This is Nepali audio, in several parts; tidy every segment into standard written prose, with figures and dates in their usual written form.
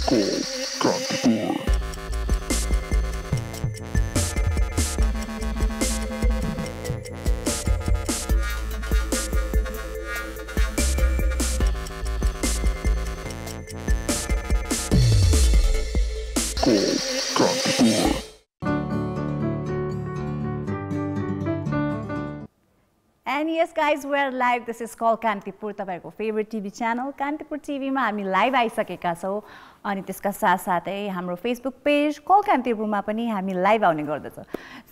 And yes guys, we are live. This is called Kantipur, तपाईहरुको फेभरेट टिभी च्यानल कान्तिपुर टिभीमा हामी लाइभ आइसकेका छौं अनि त्यसका साथसाथै हाम्रो फेसबुक पेज कल कान्तिपुरमा पनि हामी लाइभ आउने गर्दछ।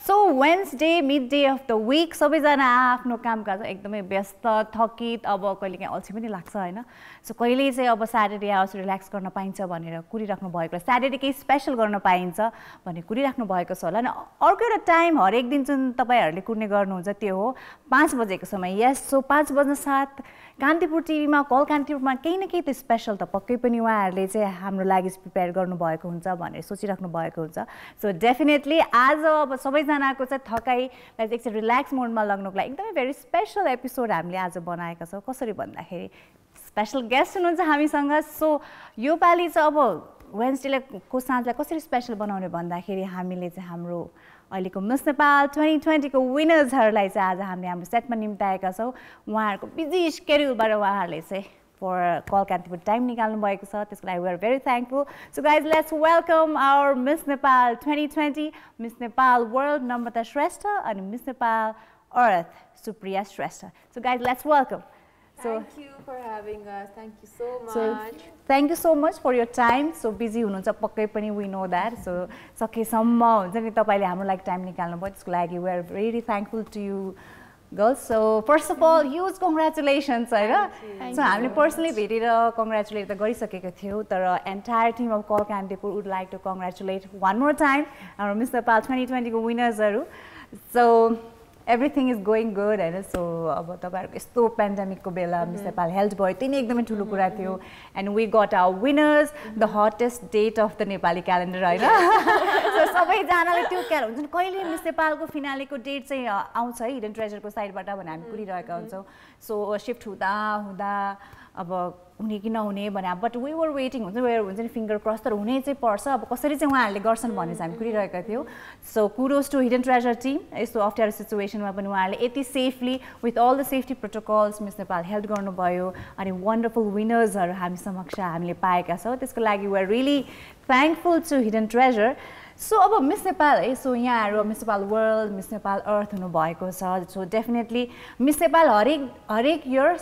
So Wednesday mid day of the week सबैजना आफ्नो कामकाज एकदमै व्यस्त थकित अब कहिले काहीँ अल्छी पनि लाग्छ हैन। सो कहिले चाहिँ अब स्याटरडे आवर्स रिल्याक्स गर्न पाइन्छ भनेर कुरिराख्नु भएको, स्याटरडे केही स्पेशल गर्न पाइन्छ भन्ने कुरिराख्नु भएको छ होला। अनि अर्को एउटा टाइम हरेक दिन जुन तपाईहरुले कुर्ने गर्नुहुन्छ त्यो हो 5 बजेको समय। यस, सो 5 बज्न साथ कान्तिपुर टिभीमा कल कान्तिपुरमा केही न केही त स्पेशल त पक्कै पनि उहाँहरूले चाहिँ हाम्रो लागि प्रिपेयर गर्नुभएको हुन्छ भनेर सोचिराख्नु भएको हुन्छ। सो डेफिनेटली आज अब सबैजनाको चाहिँ थकाइलाई एकछिन रिल्याक्स मोडमा लग्नुको लागि एकदमै भेरी स्पेशल एपिसोड हामीले आज बनाएका छौँ। कसरी भन्दाखेरि स्पेशल गेस्ट हुनुहुन्छ हामीसँग। सो यो पालि चाहिँ अब वेन्सडेले को साँझलाई कसरी स्पेशल बनाउने भन्दाखेरि हामीले चाहिँ हाम्रो अहिलेको मिस नेपाल 2020 को विनर्सहरूलाई चाहिँ आज हामीले हाम्रो सेटमा निम्ताएका छौँ। उहाँहरूको बिजी स्केड्युलबाट उहाँहरूले चाहिँ फर कल कान्तिपुर टाइम निकाल्नु भएको छ, त्यसको लागि we are very thankful. So guys let's welcome our Miss Nepal 2020, Miss Nepal world Namrata Shrestha अनि Miss Nepal earth Supriya Shrestha. So guys let's welcome. Thank you for having us. Thank you so much. Thank you so much for your time. So busy हुनुहुन्छ पक्कै पनि, we know that. So सकेसम्म हुन्छ नि तपाईले हाम्रो लागि टाइम निकाल्नु भयो, त्यसको लागि we are very thankful to you girls. So first of all, huge congratulations हैन। So हामीले पर्सनली भेटेर कङ्ग्रेचुलेट त गरिसकेको थियौ, तर entire team of call Kantipur would like to congratulate one more time हाम्रो मिस नेपाल 2020 को विनर्सहरू। So everything is going good हैन। सो अब तपाईहरुको यस्तो पेन्डेमिकको बेला मिस नेपाल हेल्थ भयो, त्यही नै एकदमै ठुलो कुरा थियो। And we got our winners the hottest date of the Nepali calendar हैन। सो सबैजनाले त्यो क्या हुन्छ नि कहिले मिस नेपालको फिनालेको डेट चाहिँ आउँछ है हिडन ट्रेजरको साइडबाट भनेर हामी कुरिरहेका हुन्छौँ। सो शिफ्ट हुँदा हुँदा अब हुने कि नहुने भने, बट वी वर वेटिङ हुन्छ नि फिङ्गर क्रस, तर हुने चाहिँ पर्छ। अब कसरी चाहिँ उहाँहरूले गर्छन् भन्ने चाहिँ हामी कुरिरहेका थियौँ। So kudos to hidden Treasure team, यस्तो अप्ठ्यारो सिचुएसनमा पनि उहाँहरूले यति safely with all the safety protocols Miss Nepal help गर्नुभयो अनि वन्डरफुल विनर्सहरू हामी समक्ष हामीले पाएका छौँ। त्यसको लागि we are really thankful to hidden treasure. So अब मिस नेपाल है, सो यहाँहरू Miss Nepal world Miss Nepal earth हुनुभएको छ। सो डेफिनेटली मिस नेपाल हरेक इयर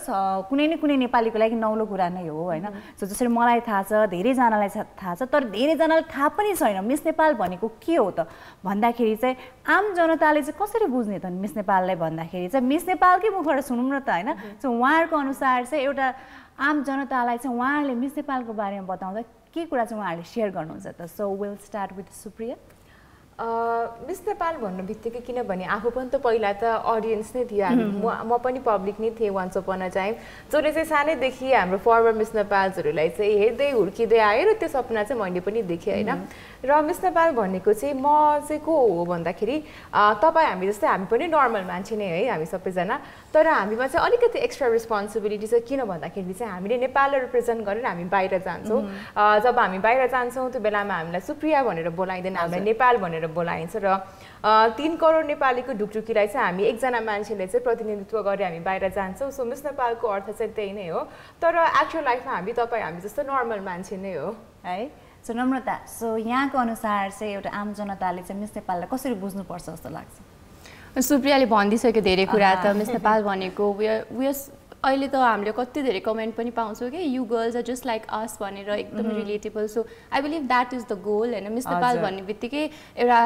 कुनै न कुनै नेपालीको लागि नौलो कुरा नै हो हैन। सो जसरी मलाई थाहा छ, धेरैजनालाई थाहा छ, तर धेरैजनालाई थाहा पनि छैन मिस नेपाल भनेको के हो त भन्दाखेरि चाहिँ आम जनताले चाहिँ कसरी बुझ्ने त मिस नेपाललाई भन्दाखेरि चाहिँ मिस नेपालकै मुखबाट सुनौँ न त हैन। सो उहाँहरूको अनुसार चाहिँ एउटा आम जनतालाई चाहिँ उहाँहरूले मिस नेपालको बारेमा बताउँदा के कुरा चाहिँ उहाँहरूले सेयर गर्नुहुन्छ त। So will start with Supriya. Miss Nepal भन्नु बित्तिकै किनभने आफू पनि त पहिला त अडियन्स नै थियो, म पनि पब्लिक नै थिएँ वान्स अपन अ टाइम, जसले चाहिँ सानैदेखि हाम्रो फर्मर मिस नेपाल्सहरूलाई चाहिँ हेर्दै हुर्किँदै आयो र त्यो सपना चाहिँ मैले पनि देखेँ होइन। र मिस नेपाल भनेको चाहिँ म चाहिँ को हो भन्दाखेरि तपाईँ हामी जस्तै हामी पनि नर्मल मान्छे नै है हामी सबैजना, तर हामीमा चाहिँ अलिकति एक्स्ट्रा रेस्पोन्सिबिलिटी चाहिँ किन भन्दाखेरि चाहिँ हामीले नेपाललाई रिप्रेजेन्ट गरेर हामी बाहिर जान्छौँ। जब हामी बाहिर जान्छौँ त्यो बेलामा हामीलाई सुप्रिया भनेर बोलाइँदैन, हामीलाई नेपाल भनेर बोलाइन्छ र 3 करोड नेपालीको ढुकढुकीलाई चाहिँ हामी एकजना मान्छेले चाहिँ प्रतिनिधित्व गरेर हामी बाहिर जान्छौँ। सो मिस नेपालको अर्थ चाहिँ त्यही नै हो, तर एक्चुअल लाइफमा हामी जस्तो नर्मल मान्छे नै हो है। सो नम्रता, सो यहाँको अनुसार चाहिँ एउटा आम जनताले चाहिँ मिस नेपाललाई कसरी बुझ्नुपर्छ जस्तो लाग्छ? सुप्रियाले भनिदिइसक्यो धेरै कुरा त। मिस नेपाल भनेको अहिले त हामीले कति धेरै कमेन्ट पनि पाउँछौँ कि you girls are just like us भनेर, एकदम relatable. So I believe that is the goal हैन। मिस नेपाल भन्ने बित्तिकै एउटा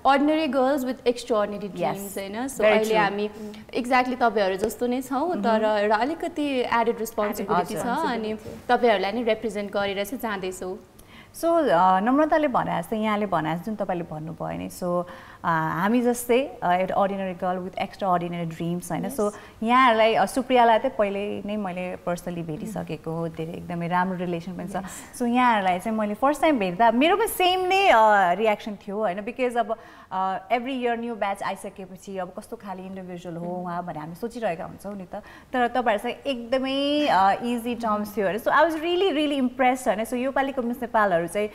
ordinary girls with extraordinary dreams हैन। सो अहिले हामी एक्ज्याक्टली तपाईँहरू जस्तो नै छौँ, तर एउटा अलिकति एडेड रेस्पोन्सिबिलिटी छ अनि तपाईँहरूलाई नै रिप्रेजेन्ट गरेर चाहिँ जाँदैछौँ। सो नम्रताले भने जस्तै यहाँले भने जुन तपाईँले भन्नुभयो नि, सो हामी जस्तै एउटा ordinary girl with extra ordinary dreams होइन सो यहाँहरूलाई सुप्रियालाई चाहिँ पहिले नै मैले पर्सनली भेटिसकेको हो धेरै एकदमै राम्रो रिलेसन पनि छ सो यहाँहरूलाई चाहिँ मैले फर्स्ट टाइम भेट्दा मेरो पनि सेम नै रियाक्सन थियो होइन बिकज अब एभ्री इयर न्यू ब्याच आइसकेपछि अब कस्तो खाले इन्डिभिजुअल हो उहाँ भनेर हामी सोचिरहेका हुन्छौँ नि त तर तपाईँहरू चाहिँ एकदमै इजी टर्म्स थियो अरे so I was really impressed होइन सो योपालिको मिस नेपालहरू चाहिँ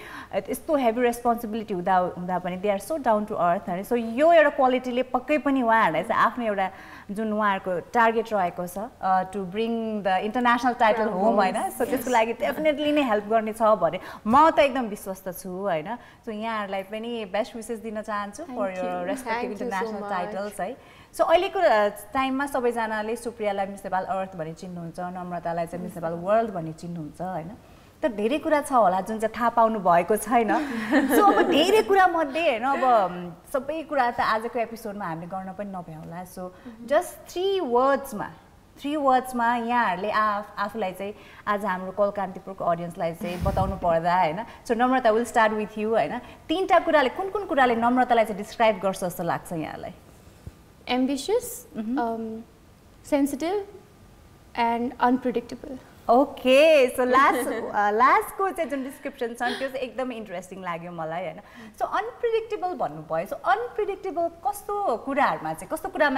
यस्तो हेभी रेस्पोन्सिबिलिटी हुँदा पनि they are so down to earth होइन सो यो एउटा क्वालिटीले पक्कै पनि उहाँहरूलाई चाहिँ आफ्नो एउटा जुन उहाँहरूको टार्गेट रहेको छ to bring the international title home होइन सो त्यसको लागि डेफिनेटली नै हेल्प गर्ने छ भने म त एकदम विश्वस्त छु होइन सो यहाँहरूलाई पनि बेस्ट विसेस दिन चाहन्छु for your respective international titles है सो अहिलेको टाइममा सबैजनाले सुप्रियालाई मिस नेपाल अर्थ भन्ने चिन्नुहुन्छ नम्रतालाई चाहिँ मिस नेपाल वर्ल्ड भन्ने चिन्नुहुन्छ होइन तर धेरै कुरा छ होला जुन चाहिँ थाहा पाउनु भएको छैन सो अब धेरै कुरा मध्ये होइन अब सबै कुरा त आजको एपिसोडमा हामीले गर्न पनि नभ्याउला सो जस्ट थ्री वर्ड्समा यहाँहरूले आफूलाई चाहिँ आज हाम्रो कलकान्तिपुरको अडियन्सलाई चाहिँ बताउनु पर्दा होइन so Namrata will start with you होइन तीनटा कुराले कुन कुराले नम्रतालाई चाहिँ डिस्क्राइब गर्छ जस्तो लाग्छ यहाँलाई ambitious sensitive and unpredictable okay so लास्टको चाहिँ जुन डिस्क्रिप्सन छ त्यो चाहिँ एकदमै इन्ट्रेस्टिङ लाग्यो मलाई होइन सो अनप्रिडिक्टेबल भन्नुभयो सो अनप्रिडिक्टेबल कस्तो कुरामा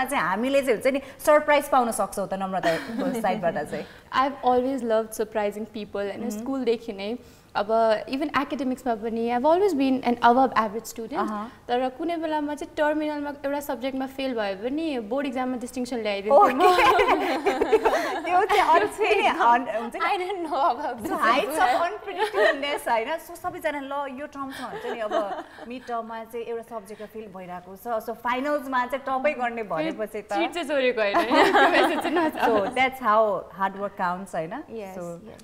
चाहिँ हामीले चाहिँ हुन्छ नि सरप्राइज पाउन सक्छौँ त नम्रताको साइडबाट चाहिँ I have always love surprising people होइन स्कुलदेखि नै अब इभन एकाडेमिक्समा पनि I have always been an above average student तर कुनै बेलामा चाहिँ टर्मिनलमा एउटा सब्जेक्टमा फेल भयो भने बोर्ड इक्जाममा डिस्टिङसन अनप्रिडिक्टेबलनेस होइन सो सबैजना ल यो टर्ममा हुन्छ नि अब मिड टर्ममा चाहिँ एउटा सब्जेक्टमा फेल भइरहेको छ सो फाइनल्समा चाहिँ टपै गर्ने भनेपछि त so that's how hard work counts होइन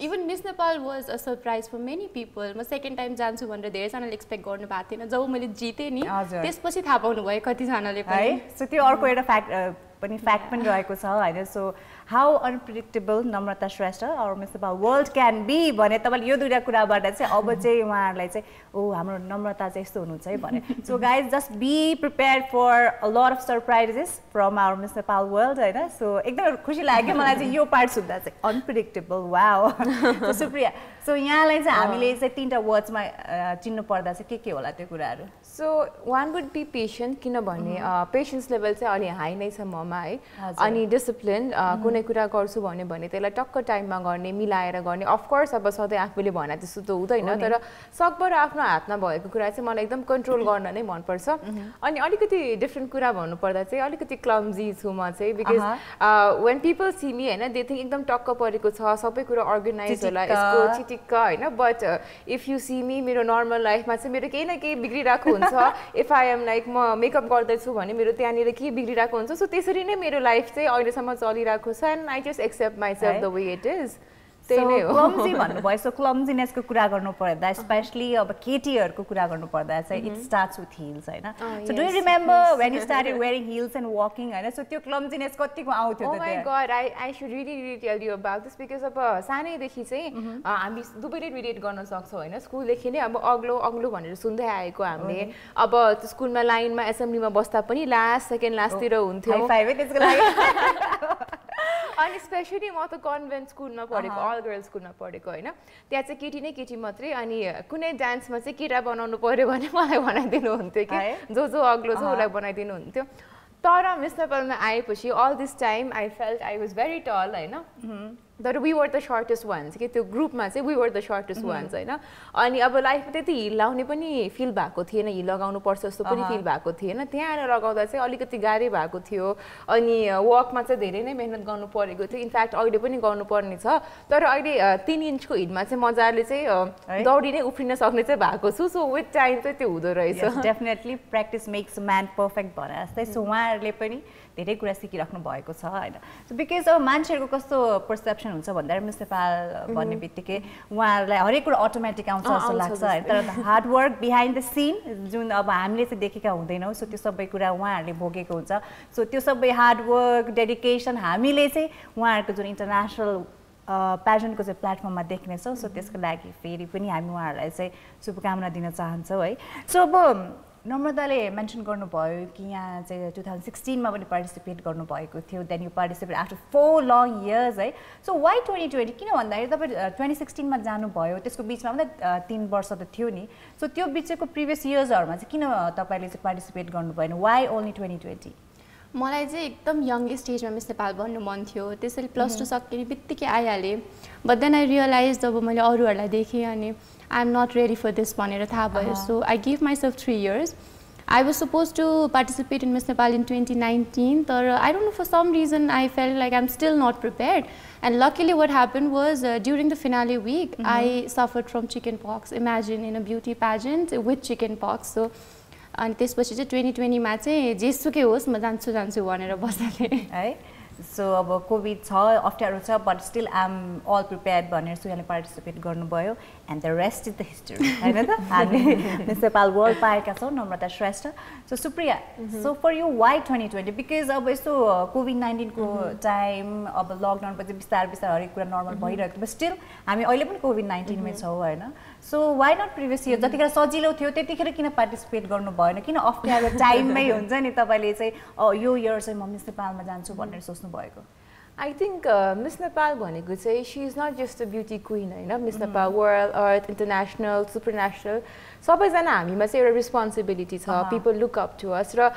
even Miss Nepal was a surprise for many people म सेकेन्ड टाइम जान्छु भनेर धेरैजनाले एक्सपेक्ट गर्नु भएको थिएन जब मैले जितेँ नि त्यसपछि थाहा पाउनु भयो कतिजनाले है सो त्यो अर्को एउटा फ्याक्ट पनि रहेको छ होइन so how unpredictable Namrata Shrestha or Miss Nepal World can be भने तपाईँले यो दुईवटा कुराबाट चाहिँ अब चाहिँ उहाँहरूलाई चाहिँ ओ हाम्रो नम्रता चाहिँ यस्तो हुनुहुन्छ है भने so guys just be prepared for a lot of surprises from our Miss Nepal World होइन सो एकदमै खुसी लाग्यो मलाई चाहिँ यो पार्ट सुन्दा चाहिँ अनप्रिडिक्टेबल वाओ सुप्रिया सो यहाँलाई चाहिँ हामीले चाहिँ तीनटा वर्ड्समा चिन्नु पर्दा चाहिँ के होला त्यो कुराहरू so one would be patient किनभने पेसेन्स लेभल चाहिँ अलि हाई नै छ ममा है अनि डिसिप्लिन कुनै कुरा गर्छु भन्यो भने त्यसलाई टक्क टाइममा गर्ने मिलाएर गर्ने अफकोर्स अब सधैँ आफूले भने त्यस्तो त हुँदैन तर सकभर आफ्नो हातमा भएको कुरा चाहिँ मलाई एकदम कन्ट्रोल गर्न नै मनपर्छ अनि अलिकति डिफ्रेन्ट कुरा भन्नुपर्दा चाहिँ अलिकति क्लम्जी छु म चाहिँ because when people see me होइन दे थिङ्क एकदम टक्क परेको छ सबै कुरा अर्गनाइज होला यसको चिटिक्क होइन but if you see me मेरो नर्मल लाइफमा चाहिँ मेरो केही न केही बिग्रिरहेको हुन्छ इफ आई एम लाइक म मेकअप गर्दैछु भने मेरो त्यहाँनिर के बिग्रिरहेको हुन्छ सो त्यसरी नै मेरो लाइफ चाहिँ अहिलेसम्म चलिरहेको छ and I just accept myself the way it is त्यही नै हो क्लम्जी भन्नुभयो सो क्लम्जीनेसको कुरा गर्नु पर्दा स्पेशली अब केटीहरूको कुरा गर्नु पर्दा चाहिँ इट स्टार्ट्स विथ हिल्स होइन so do you remember when you started wearing hills and walking होइन सो त्यो क्लम्जीनेस कतिको आउँथ्यो त my God I should really tell you about this because अब सानैदेखि चाहिँ हामी दुवैले रिलेट गर्न सक्छौँ होइन स्कुलदेखि नै अब अग्लो भनेर सुन्दै आएको हामीले अब स्कुलमा लाइनमा एसेम्ब्लीमा बस्दा पनि लास्ट सेकेन्ड लास्टतिर हुन्थ्यो त्यसको लागि अनि स्पेसली म त कन्भेन्ट स्कुलमा पढेको अल गर्ल्स स्कुलमा पढेको होइन त्यहाँ चाहिँ केटी नै केटी मात्रै अनि कुनै डान्समा चाहिँ केटा बनाउनु पर्यो भने मलाई बनाइदिनु हुन्थ्यो कि जो अग्लो छ उसलाई बनाइदिनु हुन्थ्यो तर मिस नेपालमा आएपछि all this time I felt I was very tall होइन तर we were the shortest ones कि त्यो ग्रुपमा चाहिँ we were the shortest ones होइन अनि अब लाइफमा त्यति हिल लाउने पनि फिल भएको थिएन हिल लगाउनु पर्छ जस्तो पनि फिल भएको थिएन त्यहाँ आएर लगाउँदा चाहिँ अलिकति गाह्रै भएको थियो अनि वकमा चाहिँ धेरै नै मेहनत गर्नु परेको थियो इनफ्याक्ट अहिले पनि गर्नुपर्ने छ तर अहिले 3 इन्चको हिलमा चाहिँ मजाले चाहिँ दौडी नै उफ्रिन सक्ने चाहिँ भएको छु सो विथ टाइम चाहिँ त्यो हुँदो रहेछ definitely practice makes man perfect भने जस्तै सो उहाँहरूले पनि धेरै कुरा सिकिराख्नु भएको छ होइन सो बिकज अब मान्छेहरूको कस्तो पर्सेप्सन हुन्छ भन्दाखेरि मिस नेपाल भन्ने बित्तिकै उहाँहरूलाई हरेक कुरा अटोमेटिक आउँछ जस्तो लाग्छ होइन तर hard work behind the scene जुन अब हामीले चाहिँ देखेका हुँदैनौँ सो त्यो सबै कुरा उहाँहरूले भोगेको हुन्छ सो त्यो सबै हार्ड वर्क डेडिकेसन हामीले चाहिँ उहाँहरूको जुन इन्टरनेसनल प्याजनको चाहिँ प्लेटफर्ममा देख्नेछौँ सो त्यसको लागि फेरि पनि हामी उहाँहरूलाई चाहिँ शुभकामना दिन चाहन्छौँ है सो अब नम्रताले मेन्सन गर्नुभयो कि यहाँ चाहिँ 2016 मा पनि पार्टिसिपेट गर्नुभएको थियो, then you participate after 4 long years है। सो वाइ 2020 किन भन्दाखेरि तपाईँ 2016 मा जानुभयो, त्यसको बिचमा पनि 3 वर्ष त थियो नि, सो त्यो बिचको प्रिभियस इयर्सहरूमा चाहिँ किन तपाईँले चाहिँ पार्टिसिपेट गर्नुभएन, वाइ ओन्ली 2020? मलाई चाहिँ एकदम यङ स्टेजमा मिस नेपाल बन्नु मन थियो, त्यसैले +2 सकिने बित्तिकै आइहालेँ। बट देन आई रियलाइज जब मैले अरूहरूलाई देखेँ अनि I am not ready for this भनेर थाहा भयो। So I give myself 3 years. I was supposed to participate in Miss Nepal in 2019, but I don't know, for some reason I felt like I'm still not prepared. And luckily what happened was during the finale week, I suffered from chickenpox. Imagine, in a beauty pageant with chickenpox. So अनि त्यसपछि चाहिँ 2020 मा चाहिँ जेसुकै होस् म जान्छु भनेर बसेँ है। सो अब कोभिड छ, अप्ठ्यारो छ, but still I am all prepared भनेर सुयाले पार्टिसिपेट गर्नुभयो and the rest is the history हैन त। हामी मिस नेपाल वर्ल्ड पाएका छौँ Namrata Shrestha. So Supriya, so for you why 2020? Because अब यस्तो कोभिड-19 को टाइम, अब लकडाउन पछि बिस्तारै हरेक कुरा नर्मल भइरहेको थियो, बट स्टिल हामी अहिले पनि कोभिड-19 मै छौँ हैन। So why not previous year? जतिखेर सजिलो थियो त्यतिखेर किन पार्टिसिपेट गर्नु भएन? किन अप्ठ्यारो टाइममै हुन्छ नि तपाईँले चाहिँ यो इयर चाहिँ म मिस नेपालमा जान्छु भनेर सोच्नु भएको? आई थिङ्क मिस नेपाल भनेको चाहिँ she is not just a beauty queen होइन, Miss Nepal World, Earth, International, Supranational सबैजना हामीमा चाहिँ एउटा रिस्पोन्सिबिलिटी छ, people look up to us. र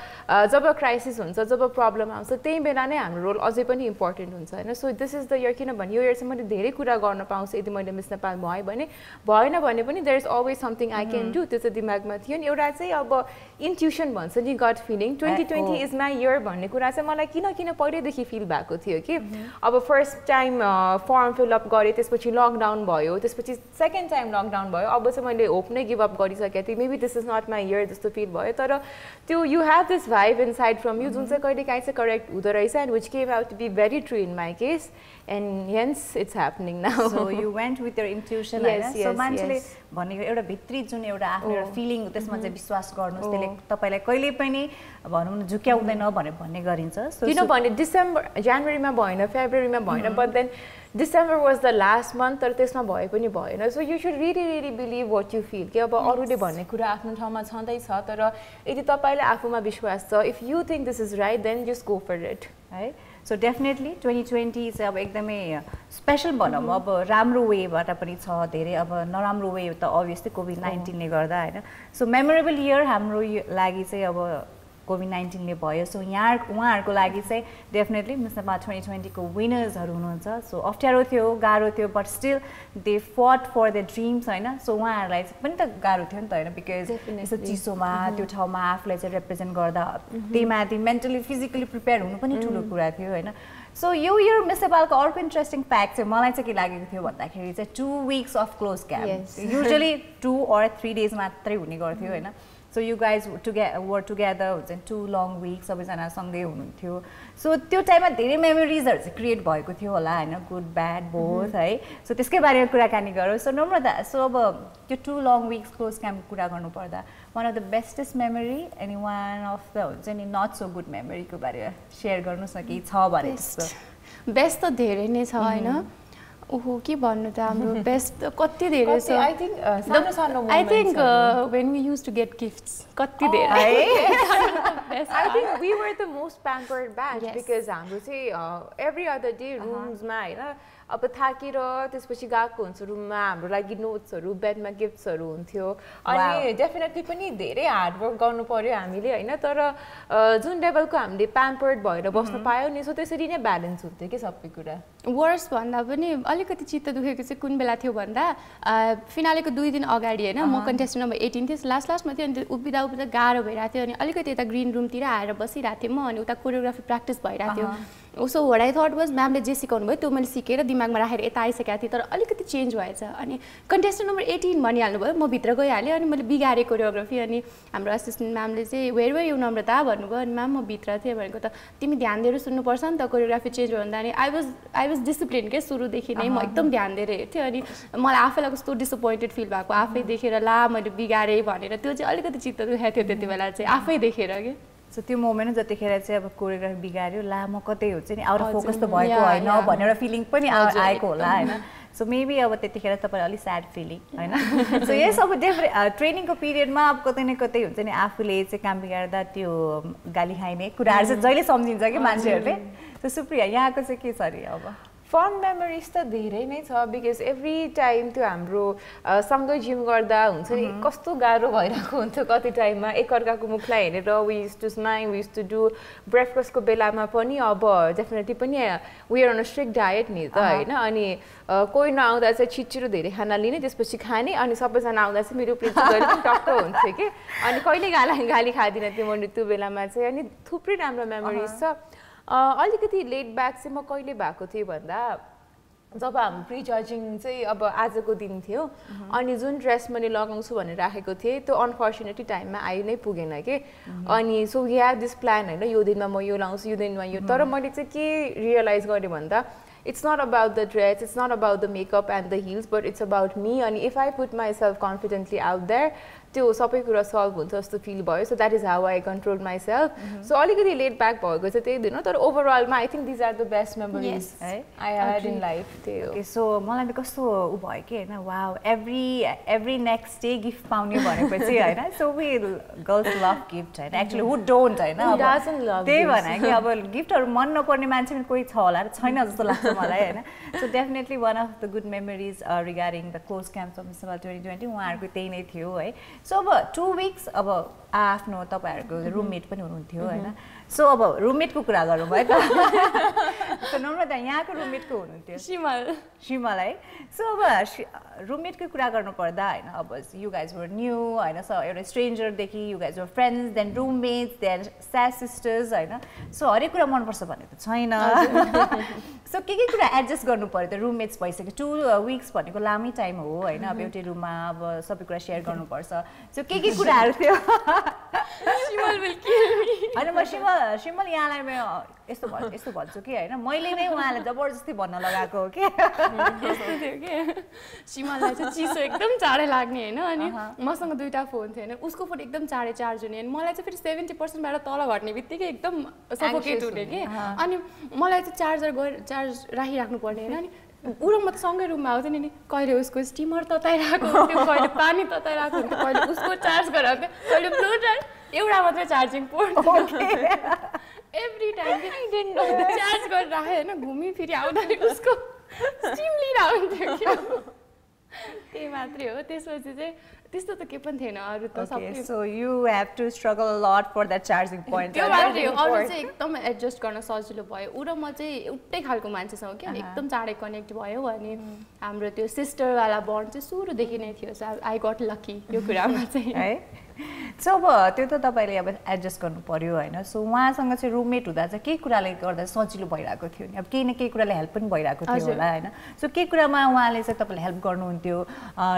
जब क्राइसिस हुन्छ, जब प्रब्लम आउँछ, त्यही बेला नै हाम्रो रोल अझै पनि इम्पोर्टेन्ट हुन्छ होइन। So this is the year, किनभने यो इयर चाहिँ मैले धेरै कुरा गर्न पाउँछु यदि मैले मिस नेपाल भएँ भने। भएन भने पनि there is always something I can do, त्यो चाहिँ दिमागमा थियो नि। एउटा चाहिँ अब इन्ट्युसन भन्छ नि, gut feeling, 2020 is my year भन्ने कुरा चाहिँ मलाई किन पहिल्यैदेखि फिल भएको थियो कि अब फर्स्ट टाइम फर्म फिलअप गरेँ, त्यसपछि लकडाउन भयो, त्यसपछि सेकेन्ड टाइम लकडाउन भयो, अब चाहिँ मैले होप नै गिभ अप गरिसकेको थिएँ, maybe this is not my year जस्तो फिल भयो। तर त्यो you have this vibe inside from you जुन चाहिँ कहिले काहीँ चाहिँ करेक्ट हुँदो रहेछ, and which came out to be very true in my case, and hence it's happening now. So you went with your intuition हैन। सो मान्छेले भनेको एउटा भित्री जुन एउटा आफ्नो एउटा फिलिङ, त्यसमा चाहिँ विश्वास गर्नुहोस्, त्यसले तपाईँलाई कहिले पनि भनौँ न झुक्याउँदैन भनेर भन्ने गरिन्छ। किनभने जनवरीमा भएन, फेब्रुअरीमा भएन, but then December was the last month, तर त्यसमा भए पनि भएन। So you should really believe what you feel कि अब अरूले भन्ने कुरा आफ्नो ठाउँमा छँदैछ, तर यदि तपाईँलाई आफूमा विश्वास छ, if you think this is right, then just go for it है। सो डेफिनेटली 2020 चाहिँ अब एकदमै स्पेसल भनौँ, अब राम्रो वेबाट पनि छ, धेरै अब नराम्रो वे त अभियसली कोभिड-19ले गर्दा होइन। सो मेमोरेबल इयर हाम्रो लागि चाहिँ अब कोभिड-19ले भयो। सो उहाँहरूको लागि चाहिँ डेफिनेटली मिस नेपाल 2020 को विनर्सहरू हुनुहुन्छ। सो अप्ठ्यारो थियो, गाह्रो थियो, बट स्टिल दे फट फर द ड्रिम्स होइन। सो उहाँहरूलाई पनि त गाह्रो थियो नि त होइन, बिकज यस्तो चिसोमा त्यो ठाउँमा आफूलाई चाहिँ रिप्रेजेन्ट गर्दा त्यही माथि मेन्टली फिजिकली प्रिपेयर हुनु पनि ठुलो कुरा थियो होइन। सो यो इयर मिस नेपालको अर्को इन्ट्रेस्टिङ फ्याक्ट चाहिँ मलाई चाहिँ के लागेको थियो भन्दाखेरि चाहिँ 2 weeks of close camp, usually 2 or 3 days मात्रै हुने गर्थ्यो होइन। So you guys were together हुन्छ 2 long weeks, सबैजना सँगै हुनुहुन्थ्यो। सो त्यो टाइममा धेरै मेमोरिजहरू चाहिँ क्रिएट भएको थियो होला होइन, गुड ब्याड बोथ है। सो त्यसकै बारेमा कुराकानी गरौँ। सो नम्रता, सो अब त्यो 2 long weeks क्लोज क्याम्पको कुरा गर्नुपर्दा one of the bestest memory and one of the हुन्छ नि नट सो गुड मेमोरीको बारेमा सेयर गर्नुहोस् न, केही छ भने त्यस्तो। बेस्ट त धेरै नै छ होइन, ओहो के भन्नु त, हाम्रो बेस्ट कति धेरै छ। I think when we use to get gifts कति धेरै। I think we were the most pampered batch, because हाम्रो चाहिँ एभ्री अदर डे रुम्समा होइन अब थाकेर त्यसपछि गएको हुन्छ रुममा, हाम्रो लागि नोट्सहरू, बेडमा गिफ्ट्सहरू हुन्थ्यो। अनि डेफिनेटली पनि धेरै हार्डवर्क गर्नु पर्यो हामीले होइन, तर जुन लेभलको हामीले प्याम्पर्ड भएर बस्नु पायो नि, सो त्यसरी नै ब्यालेन्स हुन्थ्यो कि सबै कुरा। वर्स भन्दा पनि अलिकति चित्त दुखेको चाहिँ कुन बेला थियो भन्दा फिनालेको 2 दिन अगाडि होइन, म कन्टेस्टेन्ट नम्बर 18 थिएँ, लास्टमा थियो, अनि उभिँदा गाह्रो भइरहेको थियो, अनि अलिकति यता ग्रिन रुमतिर आएर बसिरहेको थिएँ म, अनि उता कोरियोग्राफी प्र्याक्टिस भइरहेको थियो। So what I thought was म्यामले जे सिकाउनु भयो त्यो मैले सिकेर दिमागमा राखेर यता आइसकेको थिएँ, तर अलिकति चेन्ज भएछ। अनि कन्टेस्टेन्ट नम्बर 18 भनिहाल्नु भयो, म भित्र गइहालेँ, अनि मैले बिगारेँ कोरियोग्राफी। अनि हाम्रो असिस्टेन्ट म्यामले चाहिँ वेयर वर यु नम्रता भन्नुभयो, अनि म्याम म भित्र थिएँ भनेको, त तिमी ध्यान दिएर सुन्नुपर्छ नि त कोरियोग्राफी चेन्ज भयो भन्दा। अनि आई वाज डिसिप्लिन के सुरुदेखि नै, म एकदम ध्यान दिएर हेर्थेँ। अनि मलाई आफैलाई कस्तो डिसपोइन्टेड फिल भएको, आफै देखेर ला मैले बिगारेँ भनेर, त्यो चाहिँ अलिकति चित्त दुखेको थियो त्यति बेला चाहिँ आफै देखेर कि। सो त्यो मोमेन्ट जतिखेर चाहिँ अब कोरियोग्राफी बिगाऱ्यो, ला म कतै हुन्छ नि आउट अफ फोकस त भएको होइन भनेर फिलिङ पनि आएको होला होइन। सो मेबी अब त्यतिखेर तपाईँलाई अलिक स्याड फिलिङ होइन सो यस अब ट्रेनिङको पिरियडमा अब कतै न कतै हुन्छ नि आफूले चाहिँ काम बिगार्दा त्यो गाली खाइने कुराहरू चाहिँ जहिले सम्झिन्छ कि मान्छेहरूले सो सुप्रिया यहाँको चाहिँ के छ अरे अब फन मेमोरिज त धेरै नै छ बिकज एभ्री टाइम त्यो हाम्रो सँगै जिम गर्दा हुन्छ नि कस्तो गाह्रो भइरहेको हुन्थ्यो कति टाइममा एकअर्काको मुखलाई हेरेर we use to smile we use to do ब्रेकफास्टको बेलामा पनि अब डेफिनेटली पनि we are on a strict diet नि त होइन अनि कोही नआउँदा चाहिँ छिटो धेरै खाना लिने त्यसपछि खाने अनि सबैजना आउँदा चाहिँ मेरो प्लेट जहिले पनि टक्क हुन्थ्यो कि अनि कहिले गाली खाँदिनँ त्यो म त्यो बेलामा चाहिँ अनि थुप्रै राम्रो मेमोरिज छ अलिकति लेट ब्याक चाहिँ म कहिले भएको थिएँ भन्दा जब हाम्रो प्री जजिङ चाहिँ अब आजको दिन थियो अनि जुन ड्रेस मैले लगाउँछु भनेर राखेको थिएँ त्यो अनफर्चुनेटली टाइममा आइ नै पुगेन कि अनि so we have this plan होइन यो दिनमा म यो लाउँछु यो दिनमा यो तर मैले चाहिँ के रियलाइज गरेँ भन्दा it's not about the dress, it's not about the makeup and the heels, but it's about me. And if I put myself confidently out there, त्यो सबै कुरा सल्भ हुन्छ जस्तो फिल भयो so that is how I control myself so अलिकति लेट ब्याक भएको चाहिँ त्यही दिन तर ओभरअलमा I think these are the best memories I had in life त्यही सो मलाई त कस्तो ऊ भयो कि होइन wow every next day gift पाउने भनेपछि होइन so we girls love gift होइन एक्चुली हु डोन्ट होइन त्यही भने कि अब गिफ्टहरू मन नपर्ने मान्छे पनि कोही छ होला छैन जस्तो लाग्छ मलाई होइन so definitely one of the good memories regarding the course camp of miss Nepal 2020 उहाँहरूको त्यही नै थियो है सो अब 2 weeks अब आफ्नो तपाईँहरूको रुममेट पनि हुनुहुन्थ्यो होइन सो अब रुममेटको कुरा गरौँ है त सो नम्रता यहाँको रुममेटको हुनुहुन्थ्यो शिमल है सो अब रुममेटको कुरा गर्नुपर्दा होइन अब यु गाइज वर न्यू होइन सो एउटा स्ट्रेन्जरदेखि you guys were friends then roommates then sad sisters होइन सो हरेक कुरा मनपर्छ भन्ने त छैन सो के कुरा एडजस्ट गर्नु पऱ्यो त रुममेट्स भइसक्यो 2 weeks भनेको लामै टाइम हो होइन अब एउटै रुममा अब सबै कुरा सेयर गर्नुपर्छ सो के कुराहरू थियो होइन म शिमल यहाँलाई म यस्तो भन्छु कि होइन मैले नै उहाँलाई जबरजस्ती भन्न लगाएको हो कि यस्तो थियो कि शिमललाई चाहिँ चिसो एकदम चाँडै लाग्ने होइन अनि मसँग 2टा फोन थियो होइन उसको फोन एकदम चाँडै चार्ज हुने अनि मलाई चाहिँ फेरि 70%बाट तल घट्ने बित्तिकै एकदम सफोकेट हुने कि अनि मलाई चाहिँ चार्ज राखिराख्नु पर्ने होइन अनि ऊ र म त सँगै रुममा आउँथेँ नि कहिले उसको स्टिमर तताइरहेको हुन्थ्यो कहिले पानी तताइरहेको हुन्थ्यो कहिले उसको चार्ज गराएको कहिले ब्लु चार्ज एउटा मात्रै charging port every time charge गरेर राखेँ होइन घुमी फेरि आउँदाखेरि उसको स्टिम लिएर आउँथ्यो कि त्यही मात्रै हो त्यसपछि चाहिँ त्यस्तो त के पनि थिएन अरू त सबै so you have to struggle a lot for that charging point त्यो मात्रै हो अरू चाहिँ एकदम एडजस्ट गर्न सजिलो भयो ऊ र म चाहिँ एउटै खालको मान्छेसँग कि एकदम चाँडै कनेक्ट भयो अनि हाम्रो त्यो सिस्टरवाला बन्ड चाहिँ सुरुदेखि नै थियो सो आई गट लकी यो कुरामा चाहिँ है सो अब त्यो त तपाईँले अब एडजस्ट गर्नु पर्यो होइन सो उहाँसँग चाहिँ रुममेट हुँदा चाहिँ केही कुराले गर्दा सजिलो भइरहेको थियो नि अब केही न केही कुराले हेल्प पनि भइरहेको थियो होला होइन सो के कुरामा उहाँले चाहिँ तपाईँले हेल्प गर्नुहुन्थ्यो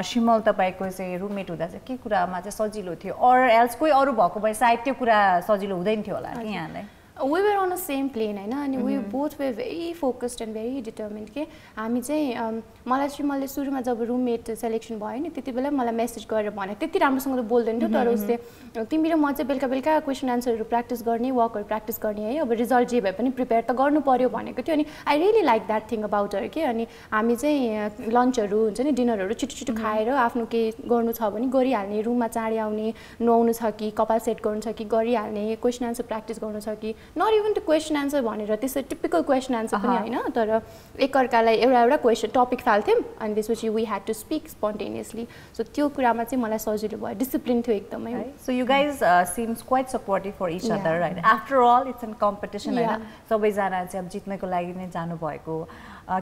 शिमल तपाईँको चाहिँ रुममेट हुँदा चाहिँ के कुरामा चाहिँ सजिलो थियो अर एल्स कोही अरू भएको भए सायद त्यो कुरा सजिलो हुँदैन थियो होला कि यहाँलाई we were on the same plane होइन अनि we both were very focused and very determined के हामी चाहिँ मलाई शिमलले सुरुमा जब रुममेट सेलेक्सन भयो नि त्यति बेला मलाई मेसेज गरेर भने त्यति राम्रोसँग त बोल्दैन थियो तर उसले तिमी र म चाहिँ बेलुका क्वेसन एन्सरहरू प्र्याक्टिस गर्ने वर्कहरू प्र्याक्टिस गर्ने है अब रिजल्ट जे भए पनि प्रिपेयर त गर्नु पर्यो भनेको थियो अनि I really like that thing about her के अनि हामी चाहिँ लन्चहरू हुन्छ नि डिनरहरू छिटो खाएर आफ्नो केही गर्नु छ भने गरिहाल्ने रुममा चाँडै आउने नुहाउनु छ कि कपाल सेट गर्नु छ कि गरिहाल्ने क्वेसन एन्सर प्र्याक्टिस गर्नु छ कि not even to question answer भनेर त्यसै टिपिकल क्वेसन एन्सर पनि होइन तर एकअर्कालाई एउटा क्वेसन टपिक फाल्थ्यौँ अनि त्यसपछि we had to speak spontaneously so त्यो कुरामा चाहिँ मलाई सजिलो भयो डिसिप्लिन थियो एकदमै so you guys seems quite supportive for each other होइन after all it's an competition होइन सबैजना चाहिँ अब जित्नको लागि नै जानुभएको